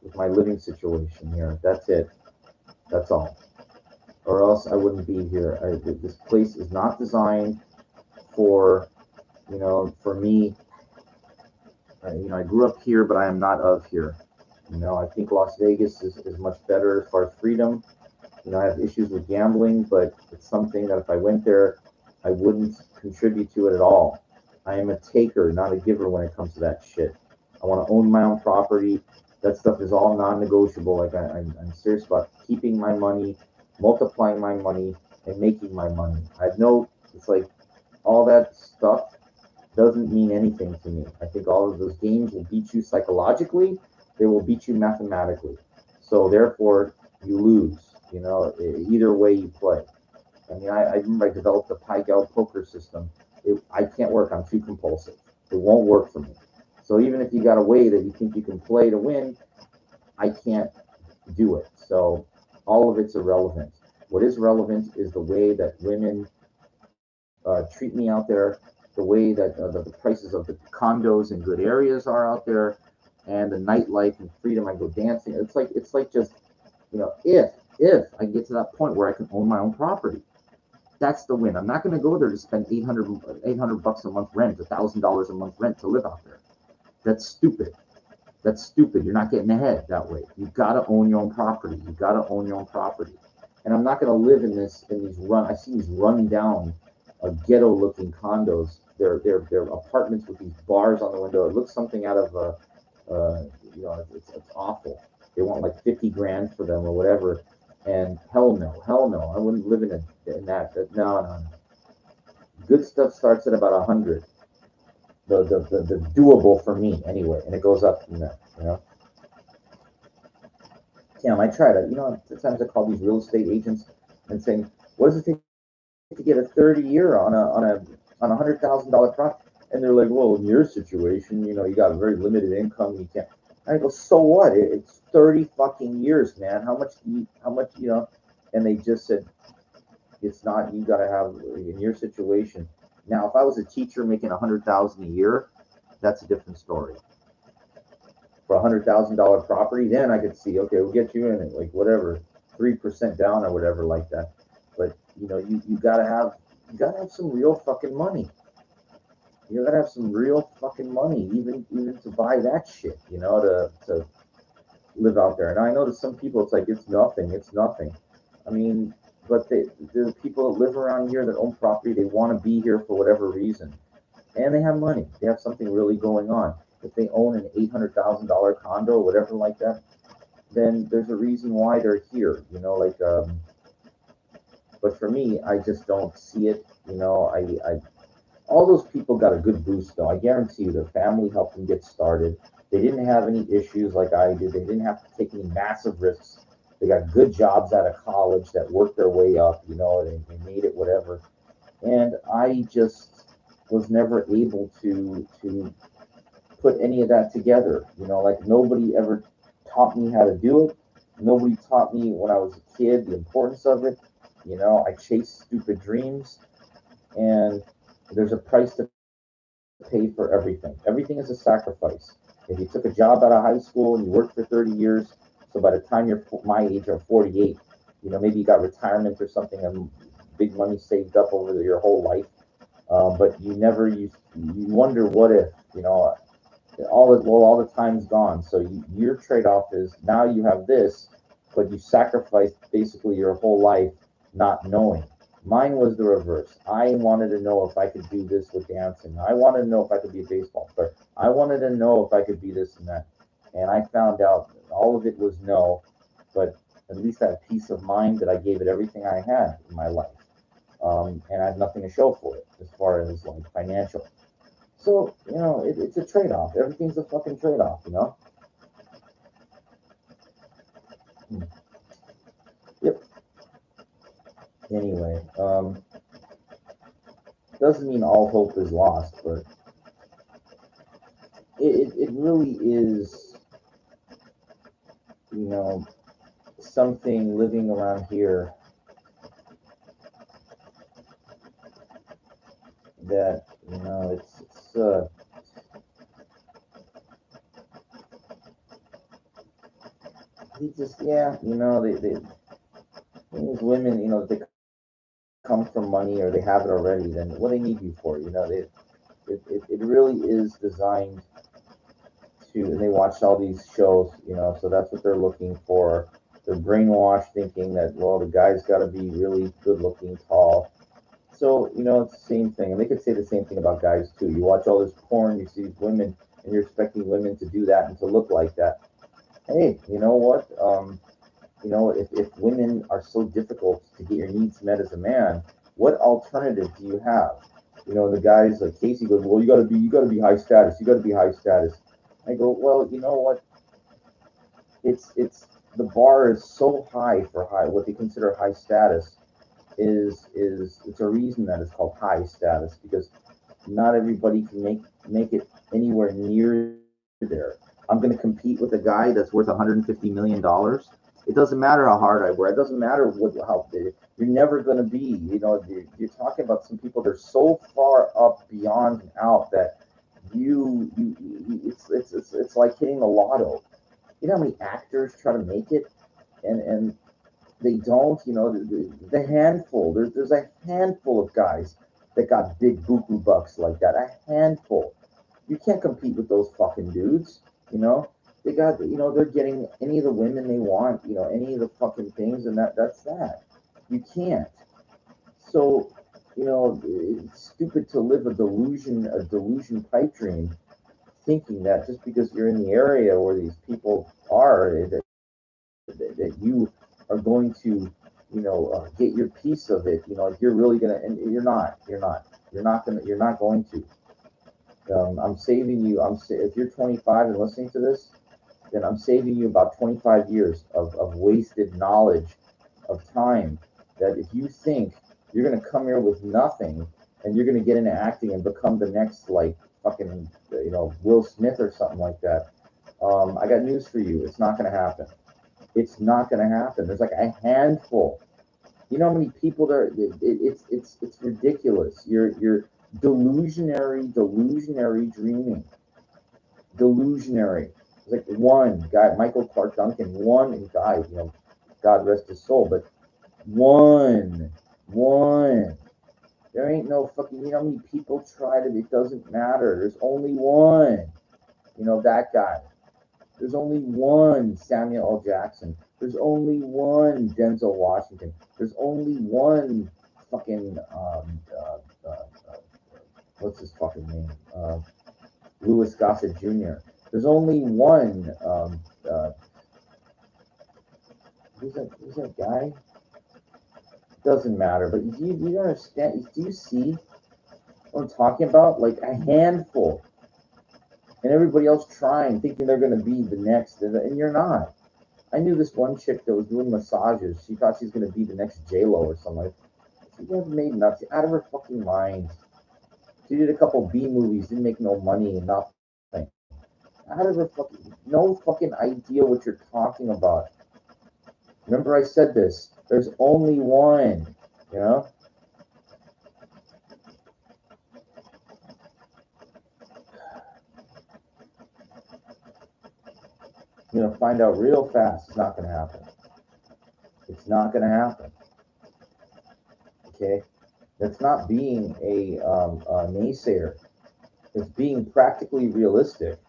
with my living situation here. That's it. That's all. Or else I wouldn't be here. This place is not designed for, for me. I grew up here, but I am not of here. I think Las Vegas is much better as far as freedom. I have issues with gambling, but it's something that if I went there, I wouldn't contribute to it at all. I am a taker, not a giver when it comes to that shit. I want to own my own property. That stuff is all non-negotiable. Like I'm serious about keeping my money, multiplying my money, and making my money. I know it's like all that stuff doesn't mean anything to me. I think all of those games will beat you psychologically. They will beat you mathematically. So therefore, you lose. Either way you play. I mean, I remember I developed a Pai Gow poker system. I can't work. I'm too compulsive. It won't work for me. So even if you got a way that you think you can play to win, I can't do it. So all of it's irrelevant. What is relevant is the way that women treat me out there, the way that the prices of the condos in good areas are out there, and the nightlife and freedom. I go dancing. It's like just if I get to that point where I can own my own property. That's the win. I'm not going to go there to spend 800 bucks a month rent, $1,000 a month rent to live out there. That's stupid. That's stupid. You're not getting ahead that way. You've got to own your own property. You've got to own your own property. And I'm not going to live in these I see these run down, ghetto looking condos. They're apartments with these bars on the window. It looks something out of it's awful. They want like 50 grand for them or whatever. And hell no, I wouldn't live in that. No. Good stuff starts at about 100. The doable for me anyway, and it goes up from there. Damn, I try to. Sometimes I call these real estate agents and saying, "What does it take to get a 30-year on a $100,000 property?" And they're like, "Well, in your situation, you got a very limited income. You can't." I go, "So what? It's 30 fucking years, man. How much? And they just said, "It's not. You got to have in your situation." Now, if I was a teacher making 100,000 a year, that's a different story. For $100,000 property, then I could see, okay, we'll get you in it, like whatever, 3% down or whatever like that. But you gotta have some real fucking money. You gotta have some real fucking money, even to buy that shit, to live out there. And I know to some people it's like it's nothing. I mean, but the people that live around here that own property, they want to be here for whatever reason, and they have money. They have something really going on. If they own an $800,000 condo or whatever like that, then there's a reason why they're here. But for me, I just don't see it. I all those people got a good boost though. I guarantee you, their family helped them get started. They didn't have any issues like I did. They didn't have to take any massive risks. They got good jobs out of college that worked their way up. They made it whatever. And I just was never able to put any of that together. Like nobody ever taught me how to do it. Nobody taught me when I was a kid the importance of it. I chased stupid dreams, and there's a price to pay for everything. Everything is a sacrifice. If you took a job out of high school and you worked for 30 years, so by the time you're my age or 48, maybe you got retirement or something and big money saved up over your whole life, but you wonder what if, all the time's gone. So your trade-off is now you have this, but you sacrificed basically your whole life not knowing. Mine was the reverse. I wanted to know if I could do this with dancing. I wanted to know if I could be a baseball player. I wanted to know if I could be this and that. And I found out all of it was no, but at least I have peace of mind that I gave it everything I had in my life. And I have nothing to show for it as far as like financial. So, it's a trade-off. Everything's a fucking trade-off. Yep. Anyway, doesn't mean all hope is lost, but it really is, something living around here that, he just, yeah, these women, they come from money or they have it already, then what do they need you for? It really is designed to, and they watch all these shows, so that's what they're looking for. They're brainwashed thinking that, well, the guy's got to be really good looking, tall. So, it's the same thing. And they could say the same thing about guys, too. You watch all this porn, you see women, and you're expecting women to do that and to look like that. Hey, you know what? If women are so difficult to get your needs met as a man, what alternative do you have? The guys like Casey goes, well, you gotta be high status. You gotta be high status. I go, well, you know what? It's the bar is so high for what they consider high status is it's a reason that it's called high status, because not everybody can make it anywhere near there. I'm going to compete with a guy that's worth $150 million. It doesn't matter how hard I work. It doesn't matter how you're never going to be. You're talking about some people that are so far up beyond and out that it's like hitting the lotto. You know how many actors try to make it, and they don't. The handful. There's a handful of guys that got big buku bucks like that. A handful. You can't compete with those fucking dudes. They got. They're getting any of the women they want. Any of the fucking things, and that's that. You can't. So, it's stupid to live a delusion pipe dream, thinking that just because you're in the area where these people are, that you are going to, get your piece of it. You're really gonna, and you're not going to. I'm saving you. If you're 25 and listening to this, then I'm saving you about 25 years of wasted knowledge, of time. That if you think you're gonna come here with nothing and you're gonna get into acting and become the next like fucking Will Smith or something like that, I got news for you. It's not gonna happen. It's not gonna happen. There's like a handful. You know how many people there? It's ridiculous. You're delusionary dreaming. Delusionary. It's like one guy, Michael Clark Duncan, one and died. God rest his soul. But one. There ain't no fucking. You know how many people tried it? It doesn't matter. There's only one. That guy. There's only one Samuel L. Jackson. There's only one Denzel Washington. There's only one fucking what's his fucking name? Louis Gossett Jr. There's only one. Who's that guy? Doesn't matter. But do you understand? Do you see what I'm talking about? Like a handful. And everybody else trying, thinking they're going to be the next, and you're not. I knew this one chick that was doing massages. She thought she's going to be the next J-Lo or something. She never made nothing out of her fucking mind. She did a couple B movies, didn't make no money and nothing. Out of her no fucking idea what you're talking about. Remember I said this. There's only one, You're going to find out real fast. It's not going to happen. It's not going to happen. Okay? That's not being a naysayer. It's being practically realistic.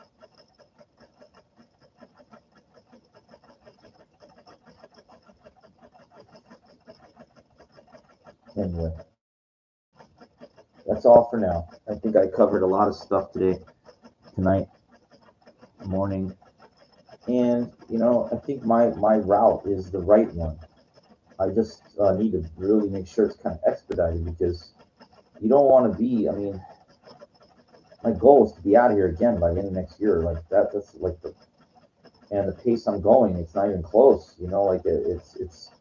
Anyway, that's all for now. I think I covered a lot of stuff tonight, morning. And, I think my route is the right one. I just need to really make sure it's kind of expedited, because you don't want to be, my goal is to be out of here again by the end of next year. Like that's like and the pace I'm going, it's not even close, like it's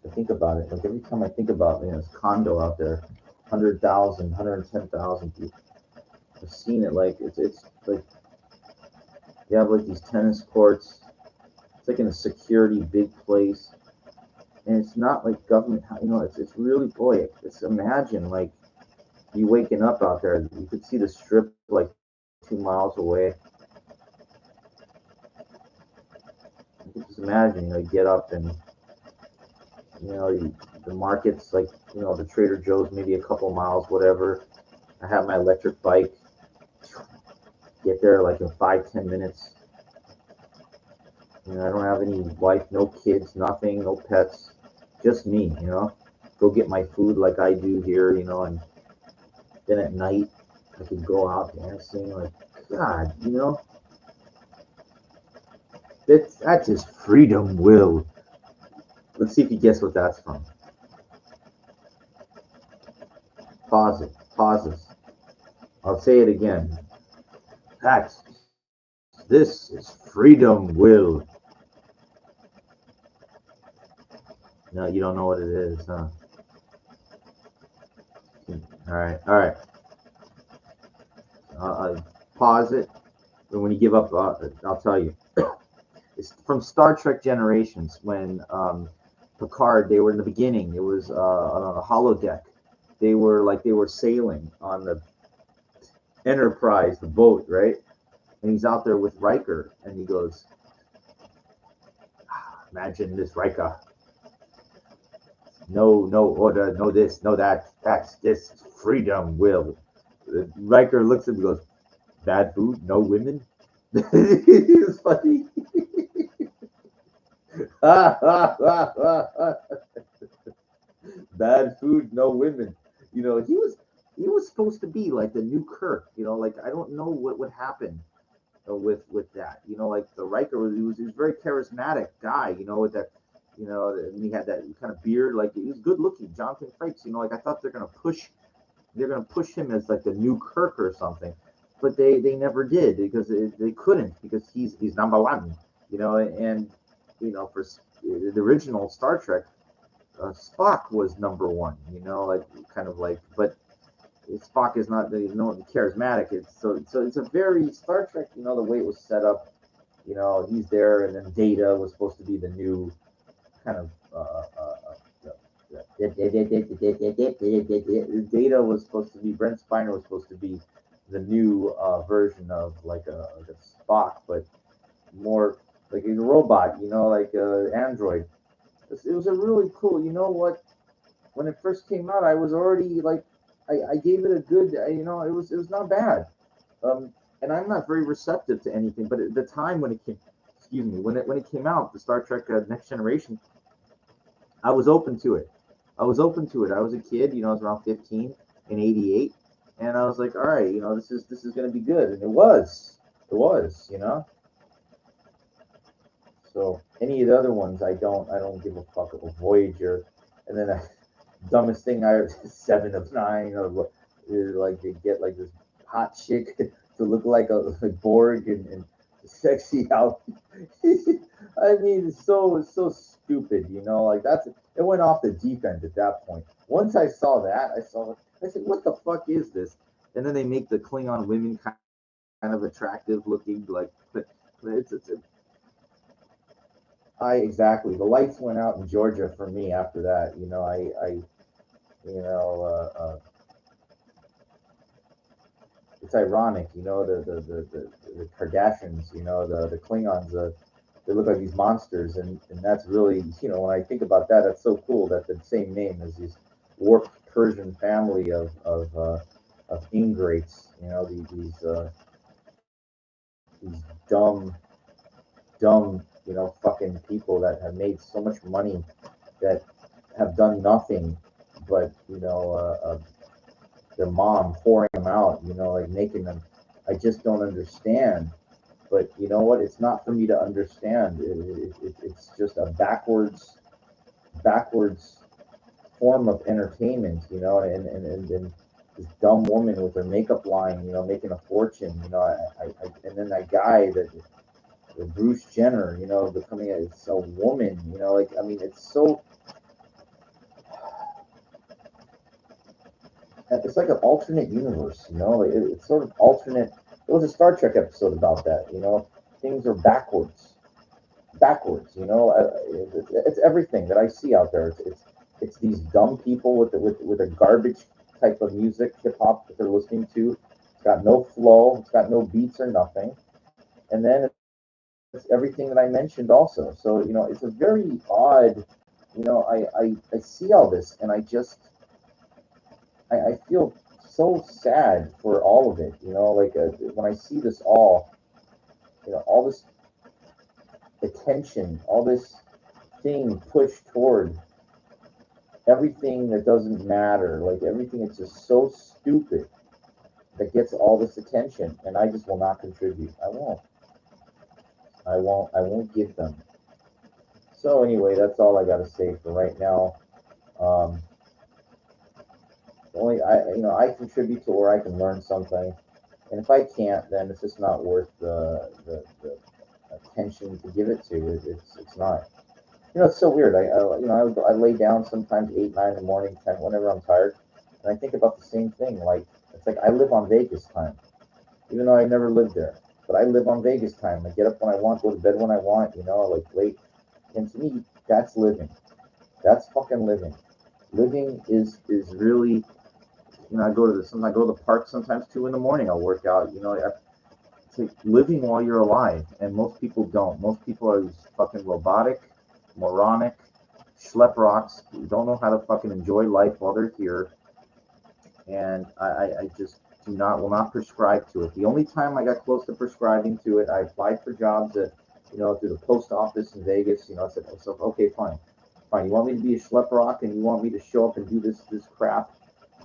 I think about it. Like every time I think about, this condo out there, 100,000, 110,000 people. I've seen it. Like it's like They have like these tennis courts. It's like in a security big place, and it's not like government. It's really, boy. It's imagine like you waking up out there. You could see the strip like 2 miles away. You could just imagine, get up and the markets, like the Trader Joe's, maybe a couple miles, whatever. I have my electric bike. Get there like in 5-10 minutes. I don't have any wife, no kids, nothing, no pets, just me. Go get my food like I do here. And then at night I could go out dancing. Like, God, that's just freedom will. Let's see if you guess what that's from. Pause it. Pauses. I'll say it again. That's This is freedom will. No, you don't know what it is, huh? All right, all right. Pause it. And when you give up, I'll tell you. It's from Star Trek Generations when Picard. They were in the beginning. It was on a holodeck. They were sailing on the Enterprise, the boat, right? And he's out there with Riker, and he goes, "Imagine this, Riker. No order, no this, no that. That's this freedom will." Riker looks at him and goes, "Bad food, no women." It's funny. Bad food, no women. He was supposed to be like the new Kirk. Like I don't know what would happen with that. Like the Riker he was a very charismatic guy. With that, and he had that kind of beard. Like he was good looking. Jonathan Frakes. Like I thought they're gonna push him as like the new Kirk or something, but they never did because they couldn't because he's number one. And for the original Star Trek, Spock was number one. Like kind of like, but Spock is not charismatic. So it's a very Star Trek. The way it was set up. He's there, and then Data was supposed to be the new kind of. Data was supposed to be Brent Spiner was supposed to be the new version of like a Spock, but more like a robot. Like android. It was a really cool. You know what? When it first came out, I was already like, I gave it a good. It was not bad. And I'm not very receptive to anything, but at the time when it came, excuse me, when it came out, the Star Trek Next Generation, I was open to it. I was open to it. I was a kid. I was around 15 in '88, and I was like, all right, this is gonna be good, and it was. It was. So any of the other ones, I don't give a fuck about Voyager, and then dumbest thing I ever 7 of 9, like they get like this hot chick to look like a Borg and sexy out. I mean, it's so stupid, like it went off the deep end at that point. Once I saw that, I said, what the fuck is this? And then they make the Klingon women kind of attractive looking, like, but it's I exactly. The lights went out in Georgia for me after that. You know, it's ironic. The Kardashians. The Klingons. They look like these monsters, and that's really, when I think about that, that's so cool that the same name as these warped Persian family of ingrates. These dumb, fucking people that have made so much money that have done nothing but their mom pouring them out, like making them. I just don't understand. But you know what? It's not for me to understand. It's just a backwards form of entertainment, and this dumb woman with her makeup line, making a fortune, and then that guy that Bruce Jenner, becoming a woman, like I mean, it's like an alternate universe, like it's sort of alternate. There was a Star Trek episode about that, things are backwards. It's everything that I see out there. It's these dumb people with a garbage type of music, hip hop that they're listening to. It's got no flow. It's got no beats or nothing. And then it's everything that I mentioned also. So it's a very odd. I see all this and I feel so sad for all of it. Like when I see this all this attention, all this thing pushed toward everything that doesn't matter, like everything that's just so stupid that gets all this attention, and I just will not contribute. I won't give them. So anyway, that's all I got to say for right now. Um, only I contribute to where I can learn something, and if I can't, then it's just not worth the attention to give it to. It's not. It's so weird. I lay down sometimes 8, 9 in the morning, 10, whenever I'm tired, and I think about the same thing. Like it's like I live on Vegas time, even though I never lived there. But I live on Vegas time. I get up when I want, go to bed when I want. Like late. And to me, that's living. That's fucking living. Living is really. I go to the park sometimes 2 in the morning. I'll work out. It's like living while you're alive, and most people don't. Most people are fucking robotic, moronic, schlep rocks who don't know how to fucking enjoy life while they're here, and I just will not prescribe to it. The only time I got close to prescribing to it, I applied for jobs through the post office in Vegas. I said to myself, okay, fine. You want me to be a schlep rock, and you want me to show up and do this crap?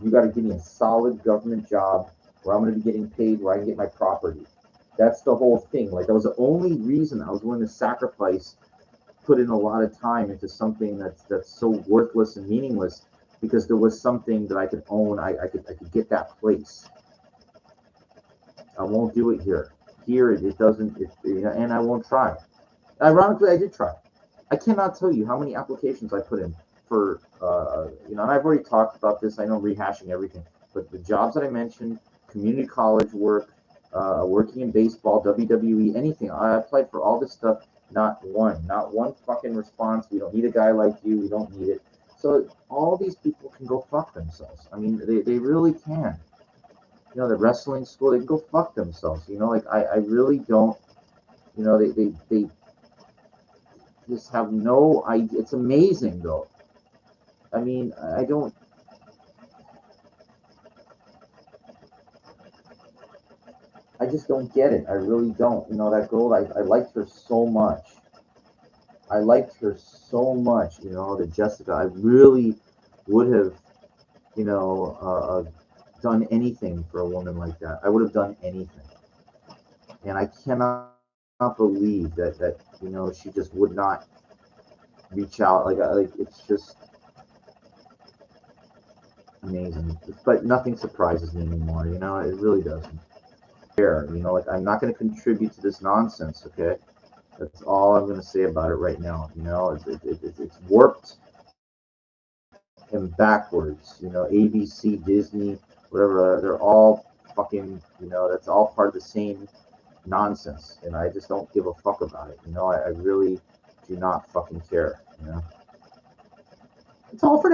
You got to give me a solid government job where I'm going to be getting paid, where I can get my property. That's the whole thing. Like that was the only reason I was willing to sacrifice, put in a lot of time into something that's so worthless and meaningless, because there was something that I could own. I could get that place. I won't do it here. Here it doesn't. And I won't try. Ironically, I did try. I cannot tell you how many applications I put in for and I've already talked about this. I know rehashing everything, but the jobs that I mentioned, community college work, working in baseball, WWE, anything. I applied for all this stuff. Not one fucking response. We don't need a guy like you. We don't need it. So all these people can go fuck themselves. I mean, they really can. The wrestling school, they can go fuck themselves. Like I really don't. They just have no idea. It's amazing though. I mean, I don't. I just don't get it. I really don't. That girl, I liked her so much. I liked her so much, that Jessica, I really would have, done anything for a woman like that. I would have done anything. And I cannot believe that she just would not reach out. Like it's just amazing. But nothing surprises me anymore, it really doesn't. Like I'm not going to contribute to this nonsense, okay? That's all I'm going to say about it right now. It's warped and backwards. ABC, Disney, whatever, they're all fucking, that's all part of the same nonsense. And I just don't give a fuck about it. I really do not fucking care. It's all for